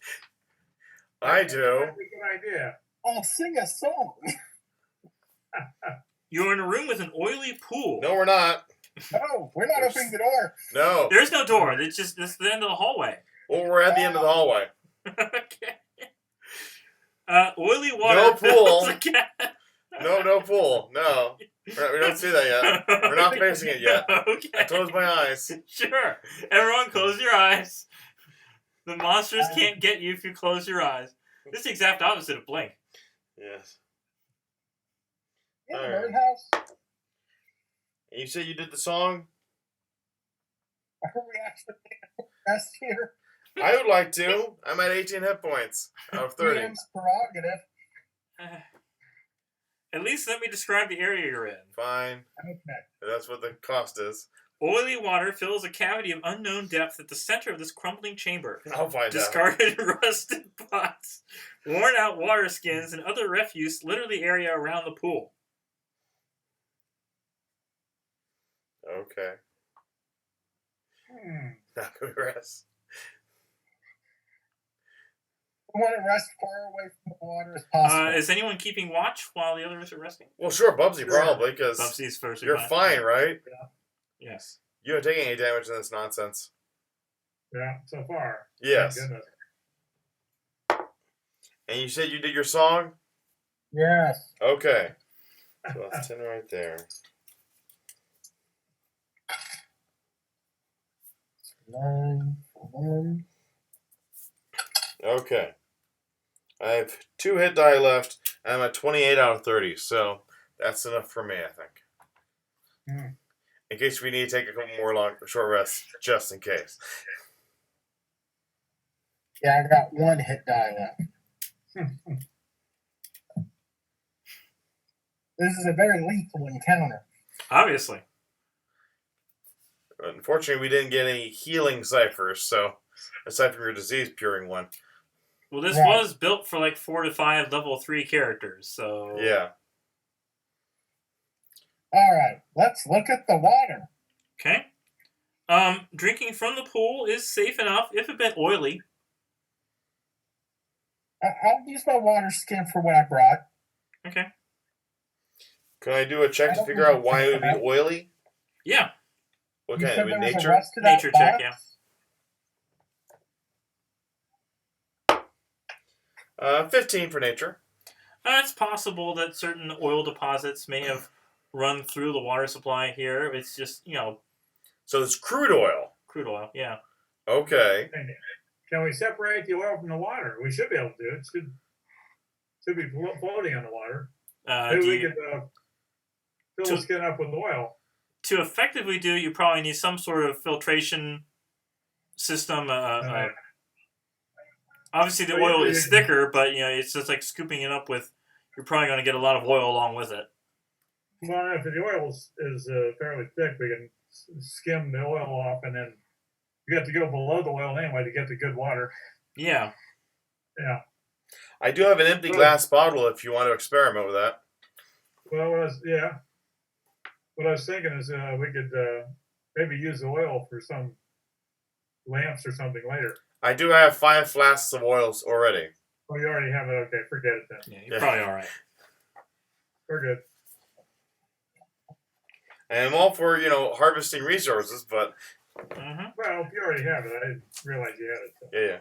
I do. That's a good idea. I'll sing a song. You're in a room with an oily pool. No, we're not. No, we're not opening the door. No. There's no door. It's just this is the end of the hallway. Well, we're at the end of the hallway. Okay. Oily water. No pool. fills a No pool. No. We don't see that yet. We're not facing it yet. Okay. I closed my eyes. Sure. Everyone close your eyes. The monsters can't get you if you close your eyes. This is the exact opposite of Blink. Yes. In the All right. birdhouse. And you said you did the song? Are we actually best here? I would like to. I'm at 18 hit points out of 30. DM's prerogative. At least let me describe the area you're in. Fine. Okay. That's what the cost is. Oily water fills a cavity of unknown depth at the center of this crumbling chamber. I'll find out. Discarded rusted pots, worn out water skins, and other refuse litter the area around the pool. Okay. Hmm. Now can we rest? We want to rest far away from the water as possible. Is anyone keeping watch while the others are resting? Well, sure, Bubsy, Sure. probably, because Bubsy's first. you're fine, right? Yes. You don't take any damage in this nonsense. Yeah, so far. Yes. Thank goodness. And you said you did your song? Yes. Okay. So that's 10 right there. 9, 1. Okay. I have 2 hit die left, and I'm at 28 out of 30, so that's enough for me, I think. Hmm. In case we need to take a couple more short rests, just in case. Yeah, I got 1 hit die left. This is a very lethal encounter. Obviously. Unfortunately, we didn't get any healing ciphers, so aside from your disease curing one. Well, this Right. was built for like 4 to 5 level 3 characters, so Yeah. All right, let's look at the water. Okay. Drinking from the pool is safe enough, if a bit oily. I'll use my water skin for what I brought. Okay. Can I do a check to figure out why it would be oily? Yeah. What You kind? said With there was a nature? rusted out Nature check, box? yeah. 15 for nature. It's possible that certain oil deposits may have run through the water supply here. It's just, So it's crude oil. crude oil. Yeah. Okay. Can we separate the oil from the water? We should be able to do it. Should be floating on the water. Maybe we could fill the skin up with oil. To effectively do, you probably need some sort of filtration system. Obviously, the oil is thicker, but it's just like scooping it up with. You're probably going to get a lot of oil along with it. Well, if the oil is fairly thick, we can skim the oil off, and then you have to go below the oil anyway to get the good water. Yeah. Yeah. I do have an empty glass bottle if you want to experiment with that. Well, what I was thinking is we could maybe use the oil for some lamps or something later. I do have 5 flasks of oils already. Oh, you already have it. Okay, forget it then. Yeah, you're probably all right. We're good. And I'm all for, harvesting resources, but Mm-hmm. Well, if you already have it, I didn't realize you had it. So. yeah.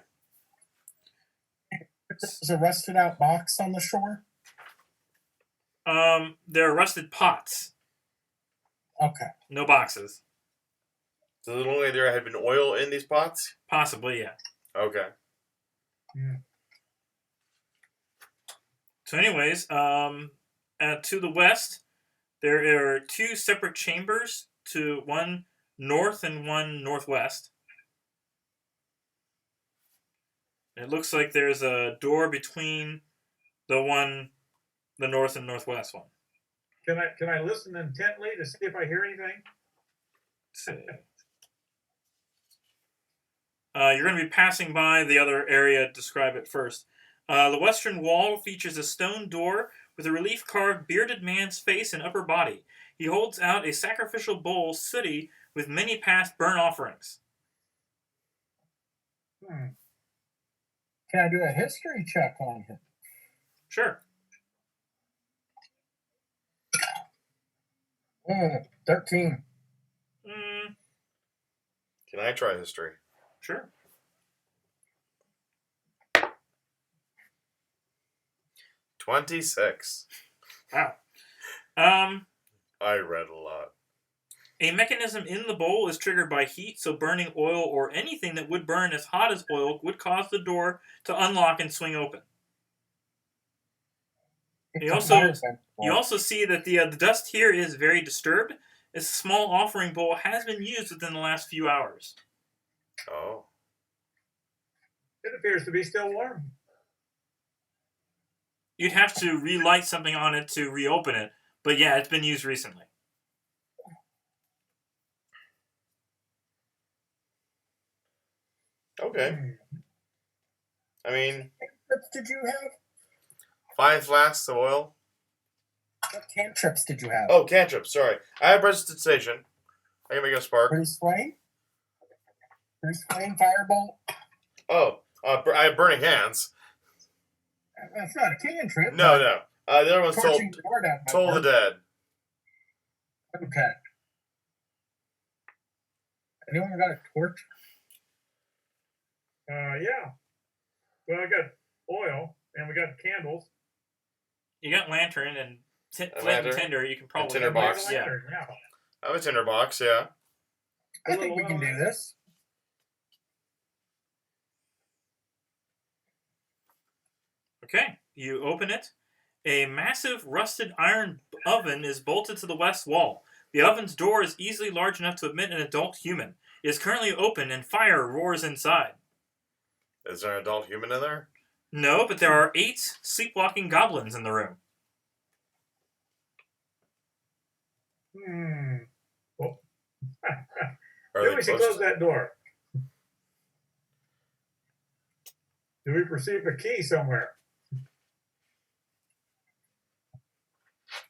There's a rusted out box on the shore. There are rusted pots. Okay. No boxes. So the only there had been oil in these pots? Possibly, yeah. Okay. So, anyways, to the west, there are 2 separate chambers. One north and one northwest. It looks like there's a door between the north and northwest one. Can I listen intently to see if I hear anything? Let's see. You're going to be passing by the other area. Describe it first. The western wall features a stone door with a relief-carved bearded man's face and upper body. He holds out a sacrificial bowl sooty with many past burnt offerings. Can I do a history check on him? Sure. 13. Can I try history? Sure. 26. Wow. I read a lot. A mechanism in the bowl is triggered by heat, so burning oil or anything that would burn as hot as oil would cause the door to unlock and swing open. You also see that the dust here is very disturbed. This small offering bowl has been used within the last few hours. Oh. It appears to be still warm. You'd have to relight something on it to reopen it, but yeah, it's been used recently. Okay. I mean, What did you have? 5 flasks of oil. What cantrips did you have? Oh, cantrip. Sorry. I have prestidigitation. I can make a spark. Bruce Wayne? Bruce Wayne, Firebolt? Oh, I have burning hands. That's not a cantrip. No. The other one's Torching the door down my Toll the part. Dead. Okay. Anyone got a torch? Yeah. Well, I got oil and we got candles. You got lantern and flint lantern and tinder. You can probably tinder And we have box. a Yeah. lantern, yeah. I have a tinder box, yeah. I think we can do this. Okay, you open it. A massive rusted iron oven is bolted to the west wall. The oven's door is easily large enough to admit an adult human. It is currently open and fire roars inside. Is there an adult human in there? No, but there are 8 sleepwalking goblins in the room. Well, Are maybe they we should close? close that door. Do we perceive a key somewhere?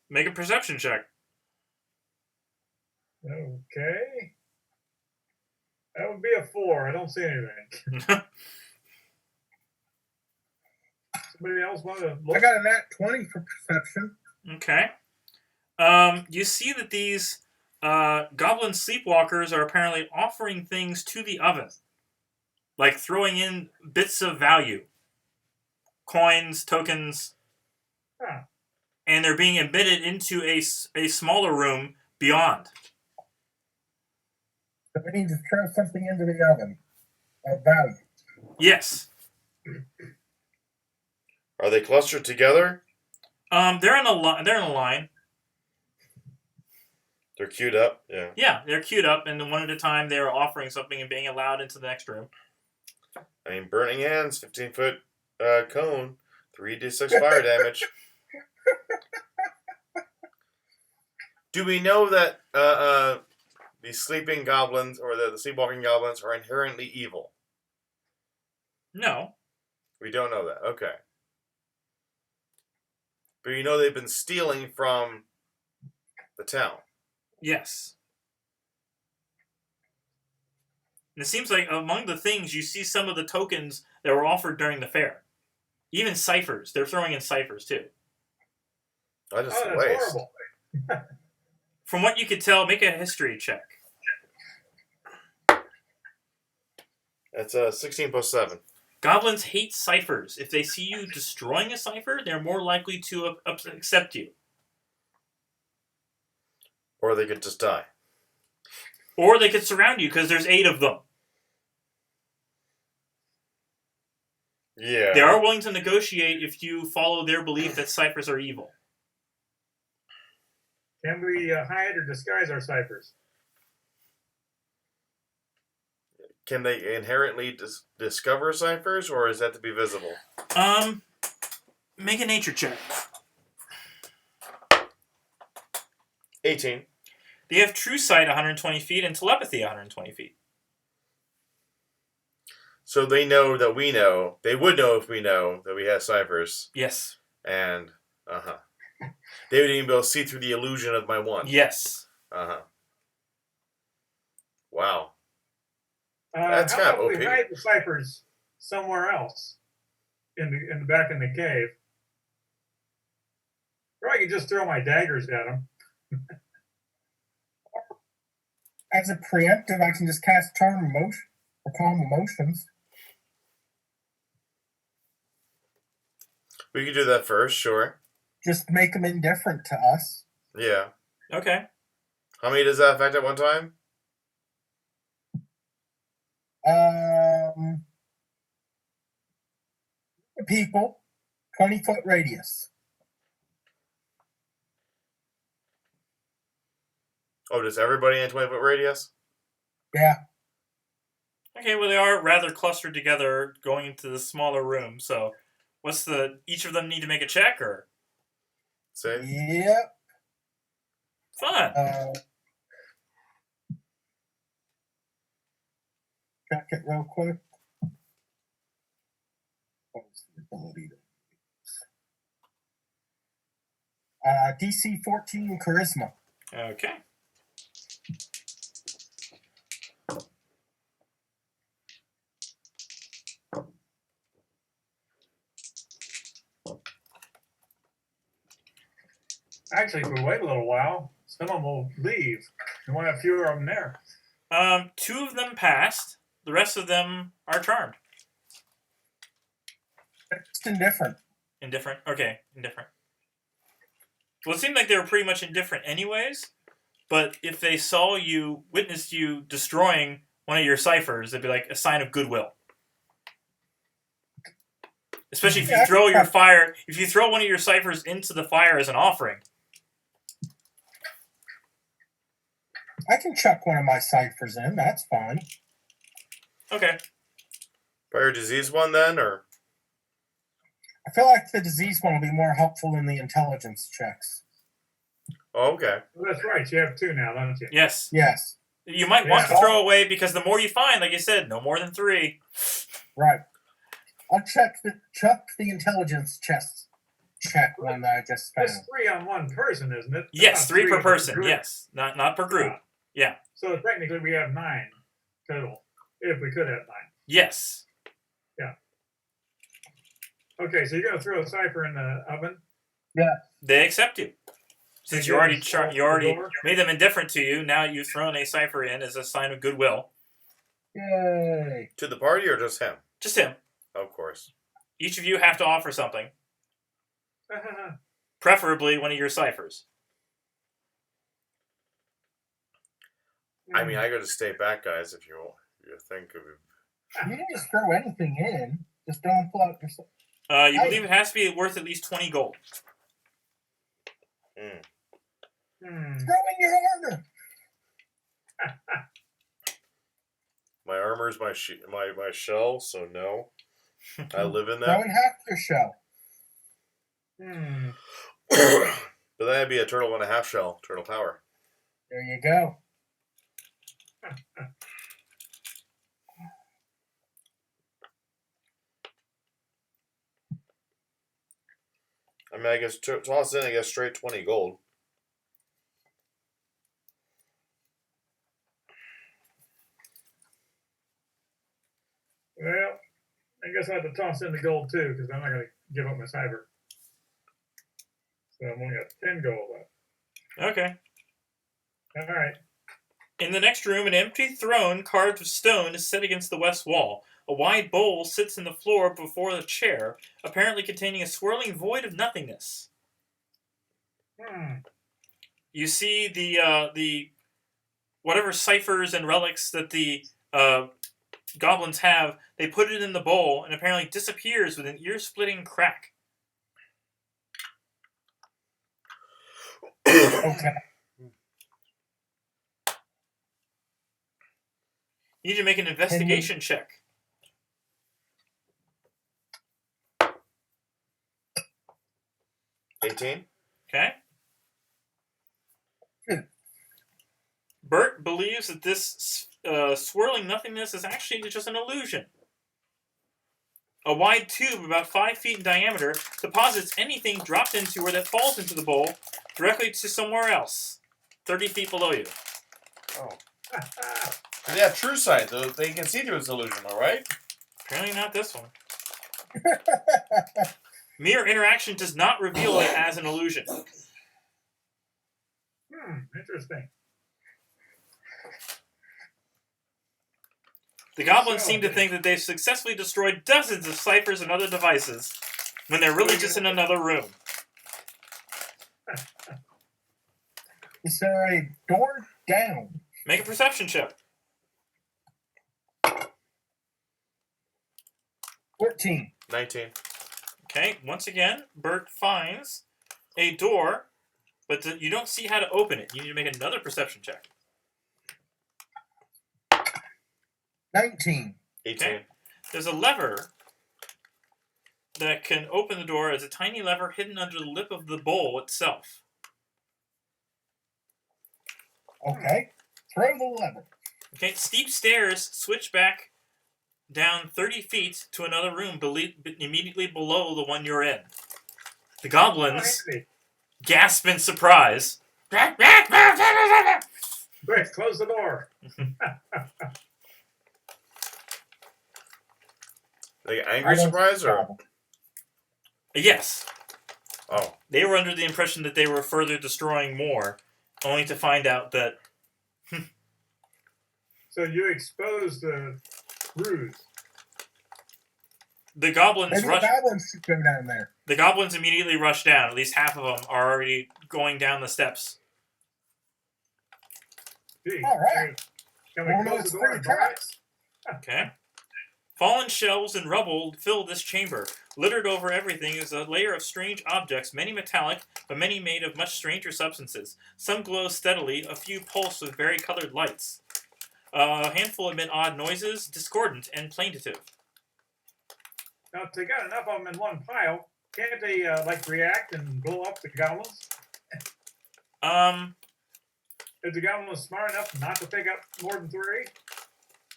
Make a perception check. Okay. That would be a 4. I don't see anything. Somebody else want to I look? got a nat 20 for perception. Okay. You see that these goblin sleepwalkers are apparently offering things to the oven. Like throwing in bits of value. Coins, tokens. Huh. And they're being embedded into a smaller room beyond. So we need to throw something into the oven of value. Yes. Are they clustered together? They're in a line. They're queued up? Yeah. Yeah, they're queued up, and one at a time they're offering something and being allowed into the next room. I mean, burning hands, 15-foot cone, 3d6 fire damage. Do we know that the sleeping goblins or the sleepwalking goblins are inherently evil? No. We don't know that. Okay. But you know they've been stealing from the town. Yes. And it seems like among the things you see some of the tokens that were offered during the fair. Even ciphers. They're throwing in ciphers too. That is Oh, a that's waste. horrible. From what you could tell, make a history check. That's 16 plus 7. Goblins hate ciphers. If they see you destroying a cipher, they're more likely to accept you. Or they could just die. Or they could surround you because there's 8 of them. Yeah. They are willing to negotiate if you follow their belief that ciphers are evil. Can we hide or disguise our ciphers? can they inherently discover ciphers, or is that to be visible? Make a nature check. 18. They have true sight 120 feet and telepathy 120 feet. So they know that we know. They would know if we know that we have ciphers. Yes. And, they would even be able to see through the illusion of my one. Yes. Wow. That's how kind of about OP. we hide the ciphers somewhere else in the back in the cave? Or I could just throw my daggers at them. As a preemptive, I can just cast Charm Emotion or Calm Emotions. We could do that first, sure. Just make them indifferent to us. Yeah. Okay. How many does that affect at one time? People, 20-foot radius. Oh, does everybody in a 20-foot radius? Yeah. Okay, well, they are rather clustered together going into the smaller room, so each of them need to make a check, or? Say? Yep. Fun. Check it real quick. What's the ability to DC 14 Charisma. Okay. Actually, if we wait a little while, some of them will leave. We want to have fewer of them there. 2 of them passed. The rest of them are charmed. Just indifferent. Indifferent? Okay, indifferent. Well, it seemed like they were pretty much indifferent anyways, but if they saw you, witnessed you destroying one of your ciphers, it'd be like a sign of goodwill. Especially if you throw your fire, if you throw one of your ciphers into the fire as an offering. I can chuck one of my ciphers in. That's fine. Okay. Fire disease one then, or? I feel like the disease one will be more helpful in the intelligence checks. Oh, okay. Well, that's right. You have 2 now, don't you? Yes. Yes. You might want to throw away because the more you find, like you said, no more than 3. Right. I'll chuck the intelligence check one that I just found. That's 3 on one person, isn't it? Yes, Not 3 per person. group. Yes, not per group. Yeah. So technically, we have 9 total, if we could have 9. Yes. Yeah. Okay, so you're gonna throw a cipher in the oven? Yeah. They accept you. Since you already made them indifferent to you, now you've thrown a cipher in as a sign of goodwill. Yay. To the party or just him? Just him. Of course. Each of you have to offer something. Preferably one of your ciphers. I mean, I got to stay back, guys, if you think of it. You can just throw anything in. Just don't pull out your... You believe it has to be worth at least 20 gold. Throw in your armor. My armor's my shell, so no. I live in Throw that. in half your shell. But that'd be a turtle and a half shell, turtle power. There you go. I mean, I guess toss in, I guess, straight 20 gold. Well, I guess I have to toss in the gold too, because I'm not going to give up my cipher. So I'm only got 10 gold left. Okay. All right. In the next room, an empty throne carved of stone is set against the west wall. A wide bowl sits in the floor before the chair, apparently containing a swirling void of nothingness. You see the whatever ciphers and relics that the goblins have, they put it in the bowl and apparently disappears with an ear-splitting crack. Okay. You need to make an investigation check. $18. Okay. Bert believes that this swirling nothingness is actually just an illusion. A wide tube about 5 feet in diameter deposits anything dropped into or that falls into the bowl directly to somewhere else, 30 feet below you. Oh. They have true sight, though. They can see through this illusion, all right? Apparently not this one. Mere interaction does not reveal it as an illusion. Interesting. The goblins seem to think that they've successfully destroyed dozens of ciphers and other devices when they're really just in another room. Is there a door down? Make a perception check. 14. 19. Okay, once again, Bert finds a door, but you don't see how to open it. You need to make another perception check. 19. 18. Okay. There's a lever that can open the door as a tiny lever hidden under the lip of the bowl itself. Okay. Throw the lever. Okay, steep stairs switch back down 30 feet to another room immediately below the one you're in. The goblins gasp in surprise. Quick, close the door. Like angry surprise or? Yes. Oh. They were under the impression that they were further destroying more, only to find out that... So you exposed the ruse. The goblins Maybe rush. the goblins should go down there. The goblins immediately rush down. At least half of them are already going down the steps. Gee, All right. Can we Well, close it's the door pretty and try it? tracks. Okay. Fallen shelves and rubble fill this chamber. Littered over everything is a layer of strange objects, many metallic, but many made of much stranger substances. Some glow steadily, a few pulse with varicolored lights. A handful emit odd noises, discordant and plaintive. Now, if they got enough of them in one pile, can't they react and blow up the goblins? Is the goblin smart enough not to pick up more than 3?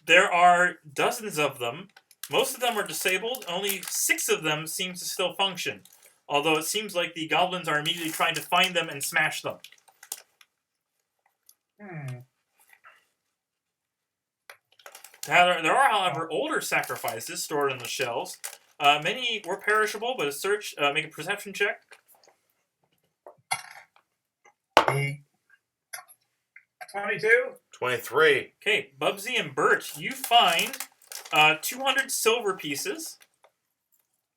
There are dozens of them. Most of them are disabled. Only 6 of them seem to still function. Although it seems like the goblins are immediately trying to find them and smash them. There are, however, older sacrifices stored on the shelves. Many were perishable, but make a perception check. 8. 22? 23. Okay, Bubsy and Bert, you find 200 silver pieces,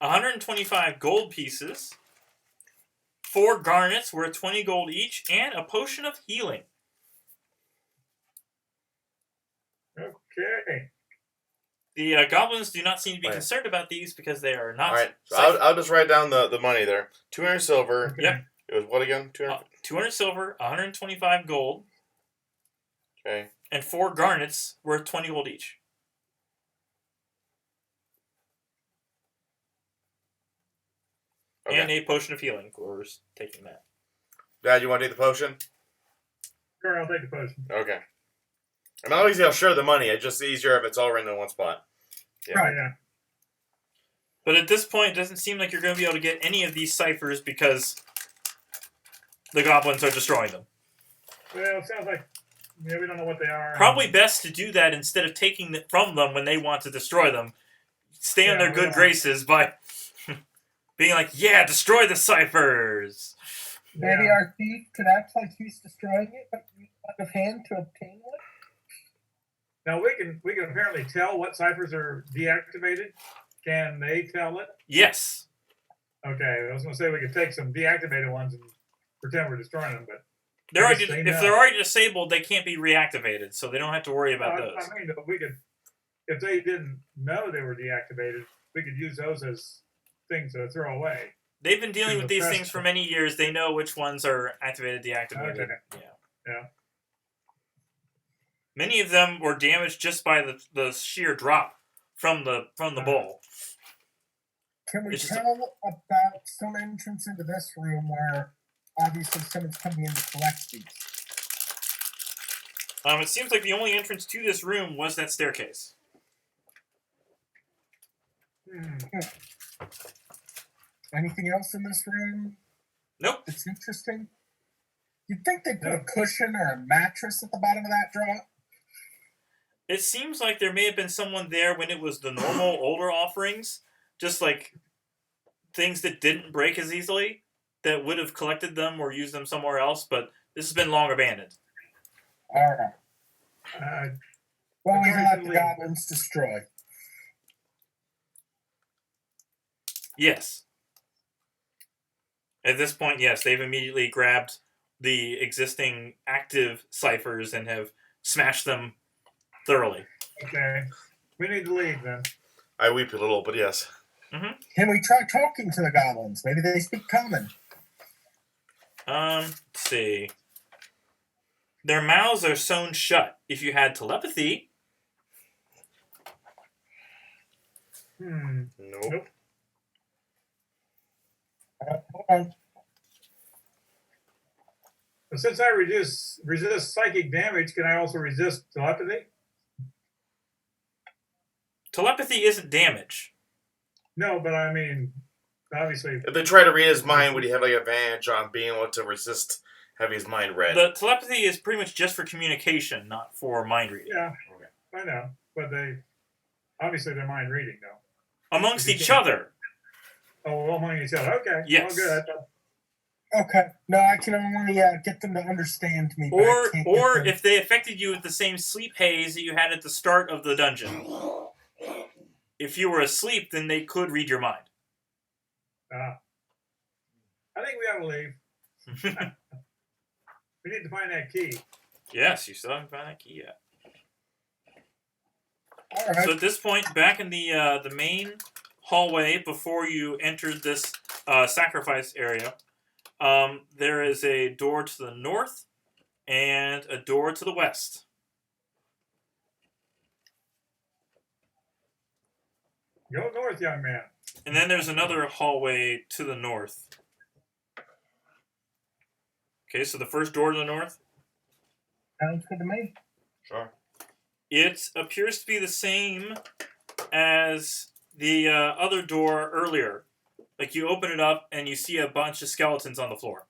125 gold pieces, 4 garnets worth 20 gold each, and a potion of healing. Okay. The goblins do not seem to be Right. concerned about these because they are not... All right. So I'll just write down the money there. 200 silver. Okay. Yep. It was what again? 200? 200 silver, 125 gold, Okay. and 4 garnets worth 20 gold each. Okay. And a potion of healing. We're taking that. Dad, you want to take the potion? Sure, I'll take the potion. Okay. I'm not easy. I'll share the money. It's just easier if it's all written in one spot. Yeah. Right. Yeah. But at this point, it doesn't seem like you're going to be able to get any of these ciphers because the goblins are destroying them. Well, it sounds like we don't know what they are. Probably best to do that instead of taking it from them when they want to destroy them. Stay on Yeah, their good yeah. graces by being like, yeah, destroy the ciphers. Maybe Yeah. our thief could act like he's destroying it, but use out of hand to obtain one. Now we can apparently tell what ciphers are deactivated. Can they tell it? Yes. Okay, I was going to say we could take some deactivated ones and pretend we're destroying them, but They're Yes, already, they if know. they're already disabled, they can't be reactivated, so they don't have to worry about those. I mean, we could, if they didn't know they were deactivated, we could use those as things to throw away. They've been dealing to with these repress things for them. many years. They know which ones are activated, deactivated. Okay. Yeah. Yeah. Many of them were damaged just by the sheer drop from the bowl. Can we It's just tell about some entrance into this room where obviously someone's coming in to collect these? It seems like the only entrance to this room was that staircase. Anything else in this room Nope. that's interesting? You'd think they'd put a cushion or a mattress at the bottom of that drop? It seems like there may have been someone there when it was the normal older offerings, just like things that didn't break as easily, that would have collected them or used them somewhere else, but this has been long abandoned. Alright. Well, we can let the Unfortunately- goblins destroy. Yes. At this point, yes, they've immediately grabbed the existing active ciphers and have smashed them thoroughly. Okay. We need to leave then. I weep a little, but yes. Can we try talking to the goblins? Maybe they speak common. Let's see. Their mouths are sewn shut. If you had telepathy, Nope. Nope. Hold on. But since I resist psychic damage, can I also resist telepathy? telepathy isn't damage. No, but I mean, obviously. If they try to read his mind, would he have like advantage on being able to resist having his mind read? The telepathy is pretty much just for communication, not for mind reading. Yeah, Okay. I know. But obviously they're mind reading, though. Amongst each other. Oh, well, among each other. Okay. Yes. Oh, good. Okay. No, I can only get them to understand me. but I Or can't get them- if they affected you with the same sleep haze that you had at the start of the dungeon. If you were asleep, then they could read your mind. I think we ought to leave. We need to find that key. Yes, you still haven't found that key yet. All right. So at this point, back in the main hallway before you entered this sacrifice area, there is a door to the north and a door to the west. Go north, young man. And then there's another hallway to the north. Okay, so the first door to the north, Sounds good to me. Sure. it appears to be the same as the other door earlier. Like you open it up and you see a bunch of skeletons on the floor.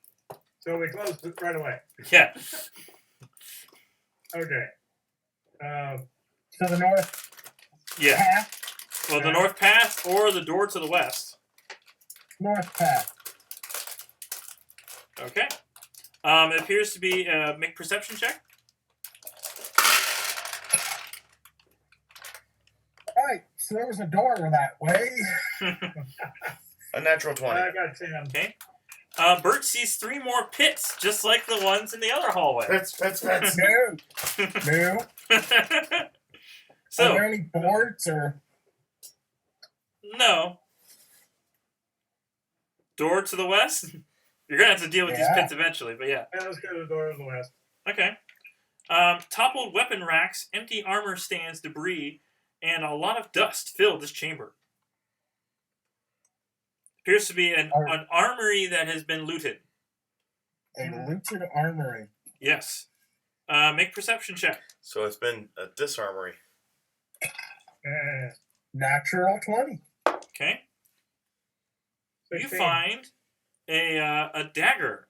So we closed it right away. Yeah. Okay. To the north Yeah. path. Well, the north path or the door to the west. North path. Okay. It appears to be make perception check. All right. So there was a door that way. A natural 20. I got 10. Okay. Bert sees 3 more pits, just like the ones in the other hallway. That's No. No. Are So, there any boards or? no. Door to the west? You're going to have to deal with these Yeah. pits eventually, but yeah. Yeah, let's go to the door to the west. Okay. Toppled weapon racks, empty armor stands, debris, and a lot of dust filled this chamber. Appears to be an armory that has been looted. A looted armory. Yes. Make perception check. So it's been a disarmory. Natural 20. Okay. You 16. find a dagger.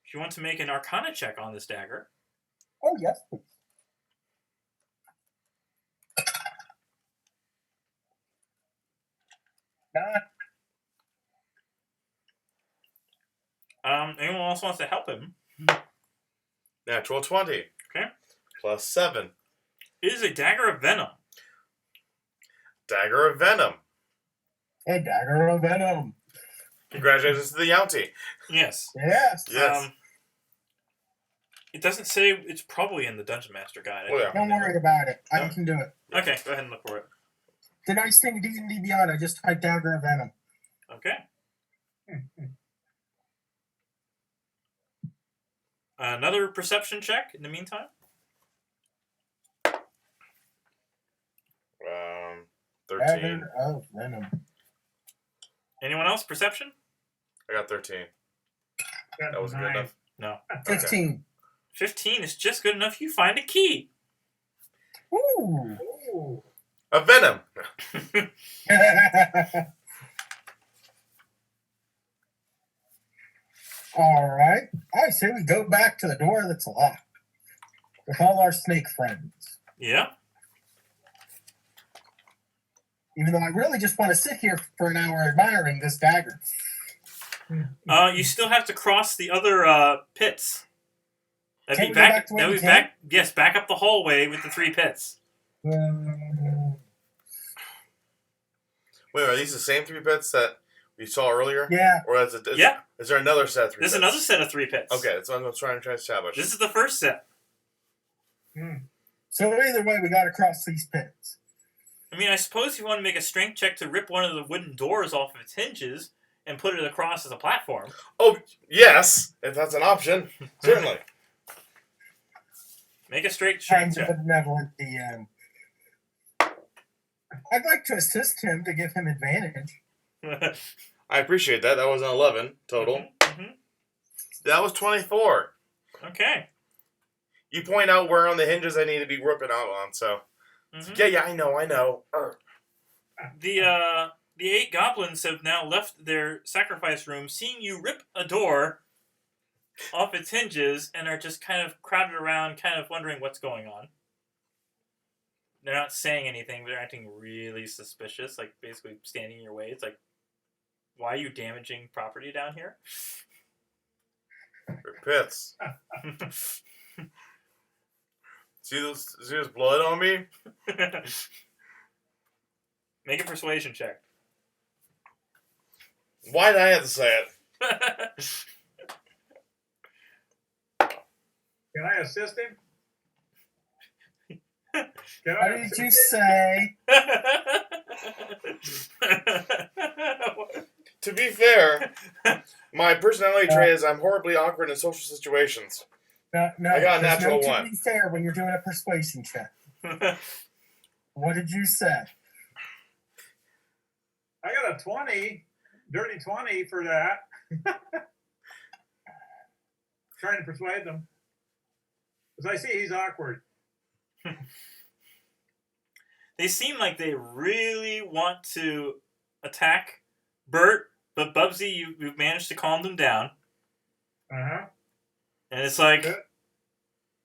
If you want to make an Arcana check on this dagger. Oh, yes, please. Anyone else wants to help him? Natural 20. Okay. Plus 7. It is a dagger of venom. Dagger of Venom. A dagger of venom. Congratulations to the Yaunty. Yes. Yes. Yes. It doesn't say it's probably in the Dungeon Master Guide. Oh, yeah. Don't worry about it. I No. can do it. Okay, go ahead and look for it. The nice thing, D&D Beyond, I just typed dagger of venom. Okay. Another perception check in the meantime. 13. Dagger of Venom. Anyone else? Perception? I got 13. Got That wasn't good 9. enough. No. 15. 15 is just good enough. You find a key. Ooh. Ooh. A venom. All right. I say we go back to the door that's locked with all our snake friends. Yeah. Even though I really just want to sit here for an hour admiring this dagger. You still have to cross the other pits. That'd Can't be we go back to where That'd we be back. Yes, back up the hallway with the 3 pits. Wait, are these the same 3 pits that we saw earlier? Yeah. Or is there another set of 3 There's pits? another set of 3 pits. Okay, that's what I'm trying to establish. This is the first set. So either way, we got to cross these pits. I mean, I suppose you want to make a strength check to rip one of the wooden doors off of its hinges and put it across as a platform. Oh, yes, if that's an option. Certainly. Make a straight I'm strength the check. benevolent DM. I'd like to assist him to give him advantage. I appreciate that. That was an 11 total. Mhm. That was 24. Okay. You point out where on the hinges I need to be ripping out on, so. Mhm. Yeah, I know. The 8 goblins have now left their sacrifice room, seeing you rip a door off its hinges, and are just kind of crowded around, kind of wondering what's going on. They're not saying anything, but they're acting really suspicious, like basically standing in your way. It's like, why are you damaging property down here? They're pits. See this blood on me? Make a persuasion check. Why did I have to say it? Can I assist him? Can What I did assist you him? say? To be fair, my personality trait is I'm horribly awkward in social situations. No, I got a there's natural no 1. To be fair when you're doing a persuasion check. What did you say? I got a 20, dirty 20 for that. Trying to persuade them. Because I see he's awkward. They seem like they really want to attack Bert, but Bubsy, you've managed to calm them down. Uh-huh. And it's like, Good.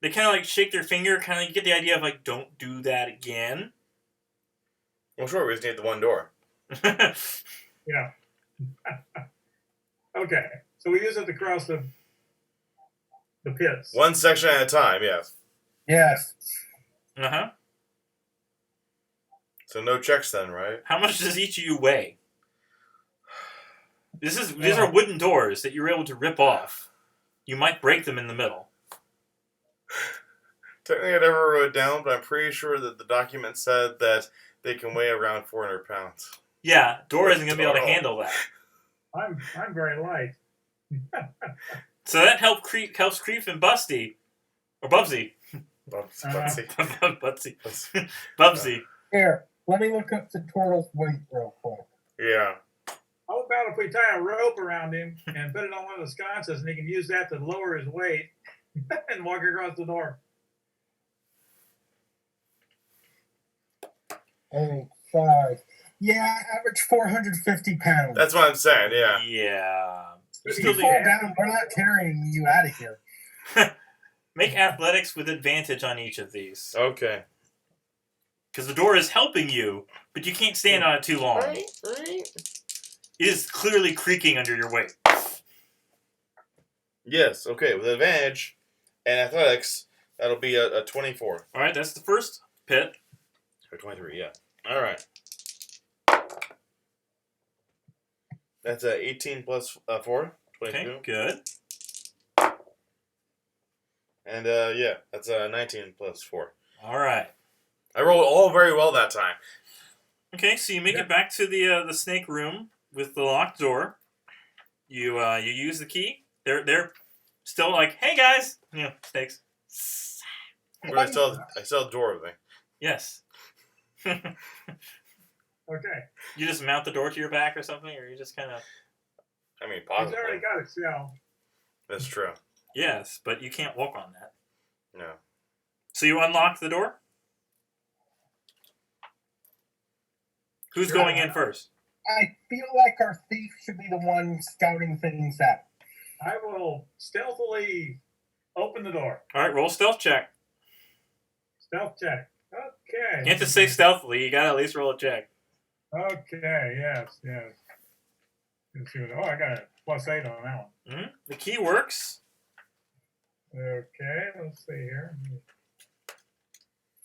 they kind of like shake their finger, kind of get the idea of like, don't do that again. Well, sure, we just need the one door. Yeah. Okay. So we use it to cross the pits. One section at a time, yes. Yes. Uh-huh. So no checks then, right? How much does each of you weigh? These are wooden doors that you're able to rip off. You might break them in the middle. Technically, I never wrote it down, but I'm pretty sure that the document said that they can weigh around 400 pounds. Yeah, door isn't going to be able to handle that. I'm very light. So that helps Creep and Busty. Or Bubsy. Butsy. Bubsy. Bubsy. Here, let me look up the turtle's weight real quick. Yeah. How about if we tie a rope around him and put it on one of the sconces and he can use that to lower his weight and walk across the door? 8, 5. Yeah, average 450 pounds. That's what I'm saying, yeah. Yeah. You If still you fall need- down, we're not carrying you out of here. Make athletics with advantage on each of these. Okay. Because the door is helping you, but you can't stand on it too long. Right. It is clearly creaking under your weight. Yes, okay. With advantage and athletics, that'll be a 24. Alright, that's the first pit. Or 23, yeah. All right. That's 18 plus 4, 22. Okay, good. And yeah, that's 19 plus 4. Alright. I rolled all very well that time. Okay, so you make it back to the snake room with the locked door. You use the key. They're still like, hey guys, snakes. But I still have the door with me. Yes. Okay. You just mount the door to your back or something, or you just kind of... I mean, He's possibly. already got a shell. That's true. Yes, but you can't walk on that. No. So you unlock the door? Who's Sure. going in first? I feel like our thief should be the one scouting things out. I will stealthily open the door. All right, roll stealth check. Stealth check. Okay. You have to say stealthily. You got to at least roll a check. Okay, yes. Let's see what, I got a +8 on that one. The key works. Okay, let's see here. Let me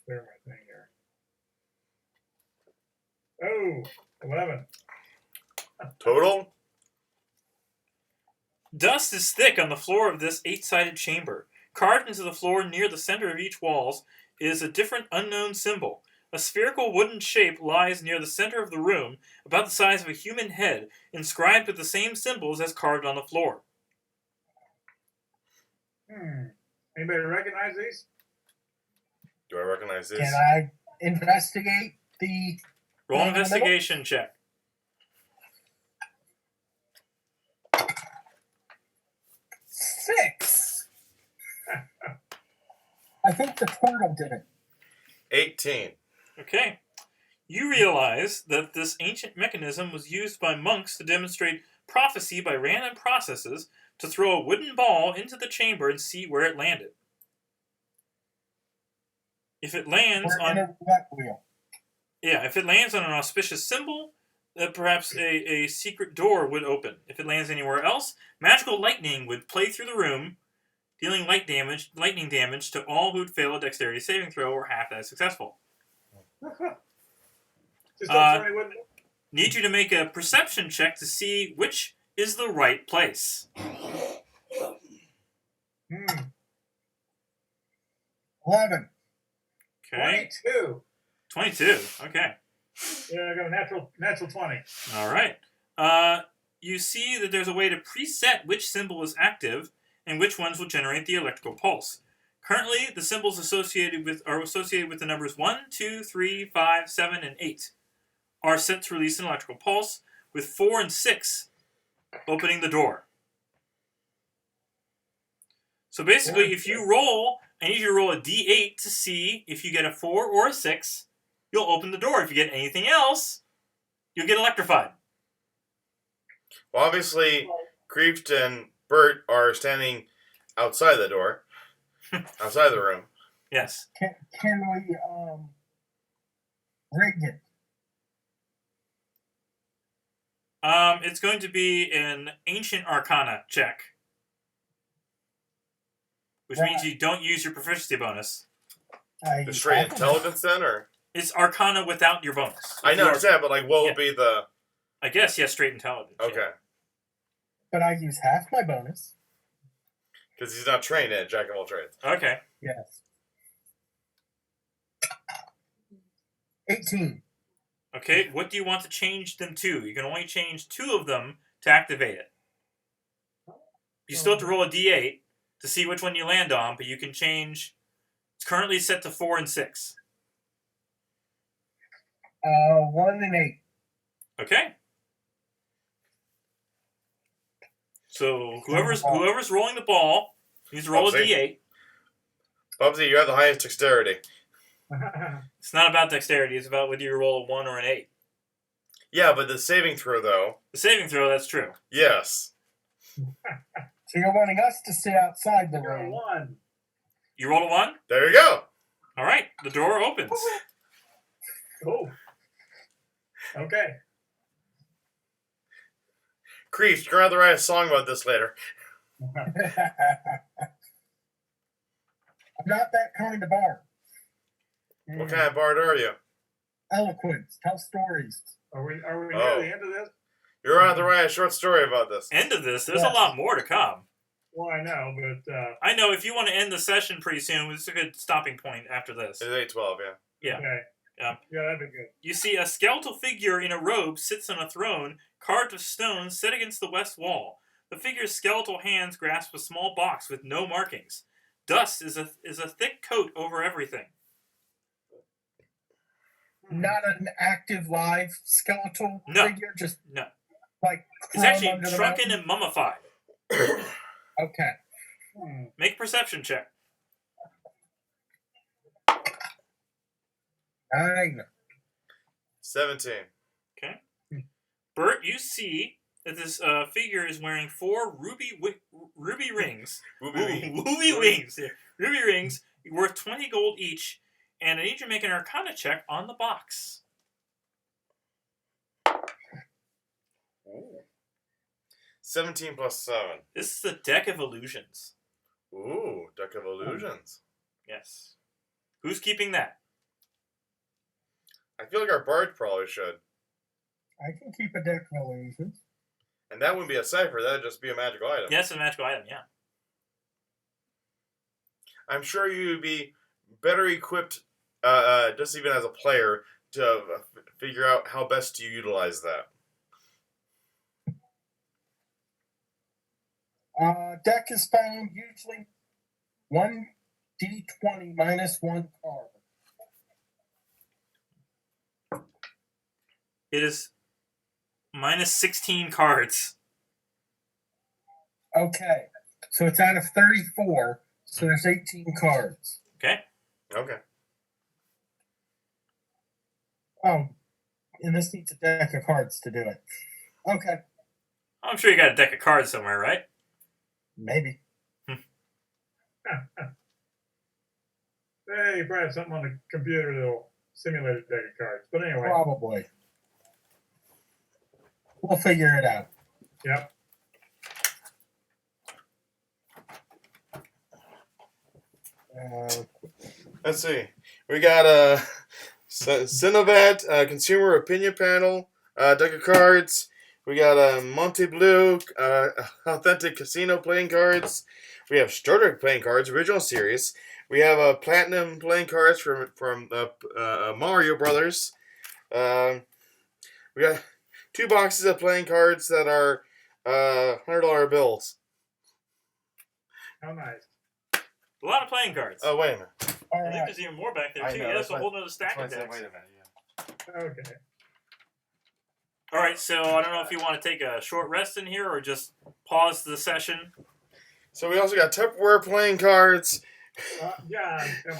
clear my thing here. Oh, 11. Total? Dust is thick on the floor of this 8-sided chamber. Carved into the floor near the center of each wall is a different unknown symbol. A spherical wooden shape lies near the center of the room, about the size of a human head, inscribed with the same symbols as carved on the floor. Anybody recognize these? Do I recognize this? Can I investigate the... Roll an investigation check. 6. I think the turtle did it. 18. Okay. You realize that this ancient mechanism was used by monks to demonstrate prophecy by random processes to throw a wooden ball into the chamber and see where it landed. If it lands We're in on... a roulette wheel. Yeah, if it lands on an auspicious symbol, perhaps a secret door would open. If it lands anywhere else, magical lightning would play through the room, dealing lightning damage to all who'd fail a dexterity saving throw or half as successful. Just don't tell me what. Need you to make a perception check to see which is the right place. 11. Okay. 22. 22. Okay. Yeah, I got a natural 20. All right. You see that there's a way to preset which symbol is active and which ones will generate the electrical pulse. Currently, the symbols are associated with the numbers 1, 2, 3, 5, 7, and 8 are set to release an electrical pulse, with 4 and 6 opening the door. So basically, if you roll, I need you to roll a d8 to see if you get a 4 or a 6, you'll open the door. If you get anything else, you'll get electrified. Well, obviously, Creeft and Bert are standing outside the door, outside the room. Yes. Can we rig it? It's going to be an ancient Arcana check, which means you don't use your proficiency bonus. The straight intelligence then, or? It's Arcana without your bonus. I know, understand, but like, what would be the... I guess, yes, straight intelligence. Okay. Yeah. But I use half my bonus. Because he's not trained in Jack of all trades. Okay. Yes. 18. Okay, what do you want to change them to? You can only change 2 of them to activate it. You still have to roll a d8 to see which one you land on, but you can change... It's currently set to 4 and 6. 1 and 8. Okay. So whoever's rolling the ball needs to roll a d8. Bubsy, you have the highest dexterity. It's not about dexterity. It's about whether you roll a 1 or an 8. Yeah, but the saving throw, though... The saving throw, that's true. Yes. So you're wanting us to sit outside the You're a room. 1. You rolled a 1? There you go. All right, the door opens. Oh. Okay. Creeft, you're going to have to write a song about this later. I'm not that kind of bard. What kind of bard are you? Eloquence. Tell stories. Are we near Oh. the end of this? You're going to have to write a short story about this. End of this, there's Yes. a lot more to come. Well, I know, but I know if you want to end the session pretty soon, this is a good stopping point after this. It's 8-12, yeah. Yeah. okay. Yeah. Yeah, that'd be good. You see a skeletal figure in a robe sits on a throne carved of stone set against the west wall. The figure's skeletal hands grasp a small box with no markings. Dust is a thick coat over everything. Not an active live skeletal No. figure, just No. like It's crumb actually under the shrunken mountain? and mummified. Okay. Make a perception check. 9. 17. Okay. Bert, you see that this figure is wearing 4 ruby rings. Ruby rings. Yeah. Ruby rings worth 20 gold each, and I need you to make an Arcana check on the box. Ooh. 17 plus 7. This is the Deck of Illusions. Ooh, Deck of Illusions. Yes. Who's keeping that? I feel like our bard probably should. I can keep a deck of illusions. And that wouldn't be a cipher, that'd just be a magical item. Yeah, it's a magical item, yeah. I'm sure you'd be better equipped, just even as a player, to figure out how best to utilize that. Deck is found usually 1d20 minus 1 card. It is minus 16 cards. Okay. So it's out of 34, so there's 18 cards. Okay? Okay. Oh, and this needs a deck of cards to do it. Okay. I'm sure you got a deck of cards somewhere, right? Maybe. Hey, you probably have something on the computer that'll simulate a deck of cards. But anyway. Probably. We'll figure it out. Yep. Let's see. We got Cinnabat, Consumer Opinion Panel, deck of cards. We got Monte Blue, Authentic Casino playing cards. We have Starter playing cards, original series. We have Platinum playing cards from Mario Brothers. We got 2 boxes of playing cards that are $100 bills. How nice. A lot of playing cards. Oh, wait a minute. All I think right. there's even more back there, I too. know, Yeah, that's that's a whole nother stack of Wait a decks. minute, yeah. Okay. All right, so I don't know if you want to take a short rest in here or just pause the session. So we also got Tupperware playing cards. Yeah, come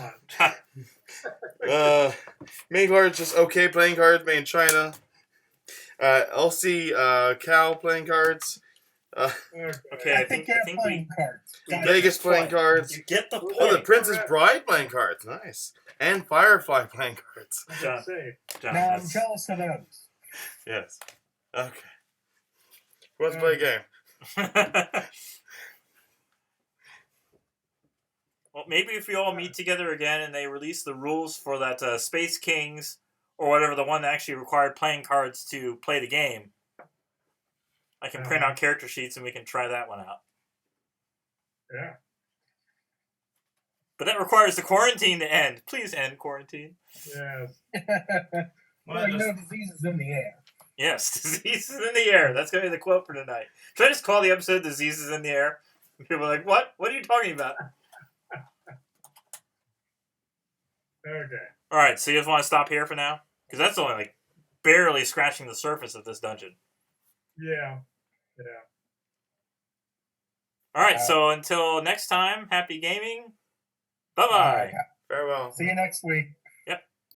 on. Main cards, just okay playing cards made in China. LC Cow playing cards. Okay, I think playing cards. Vegas playing cards. You get the Oh, the point. Princess Bride playing cards. Nice. And Firefly playing cards. John, Safe. John, Now I'm that's- jealous of those. Yes. Okay. Who wants to play a game? Well, maybe if we all meet together again and they release the rules for that Space Kings or whatever, the one that actually required playing cards to play the game, I can print out character sheets and we can try that one out. Yeah. But that requires the quarantine to end. Please end quarantine. Yes. Well, you know, disease is in the air. Yes, disease is in the air. That's going to be the quote for tonight. Should I just call the episode Disease is in the Air? People are like, what? What are you talking about? Okay. All right, so you just want to stop here for now? Because that's only like barely scratching the surface of this dungeon. Yeah. Yeah. All right, so until next time, happy gaming. Bye-bye. Farewell. See you next week.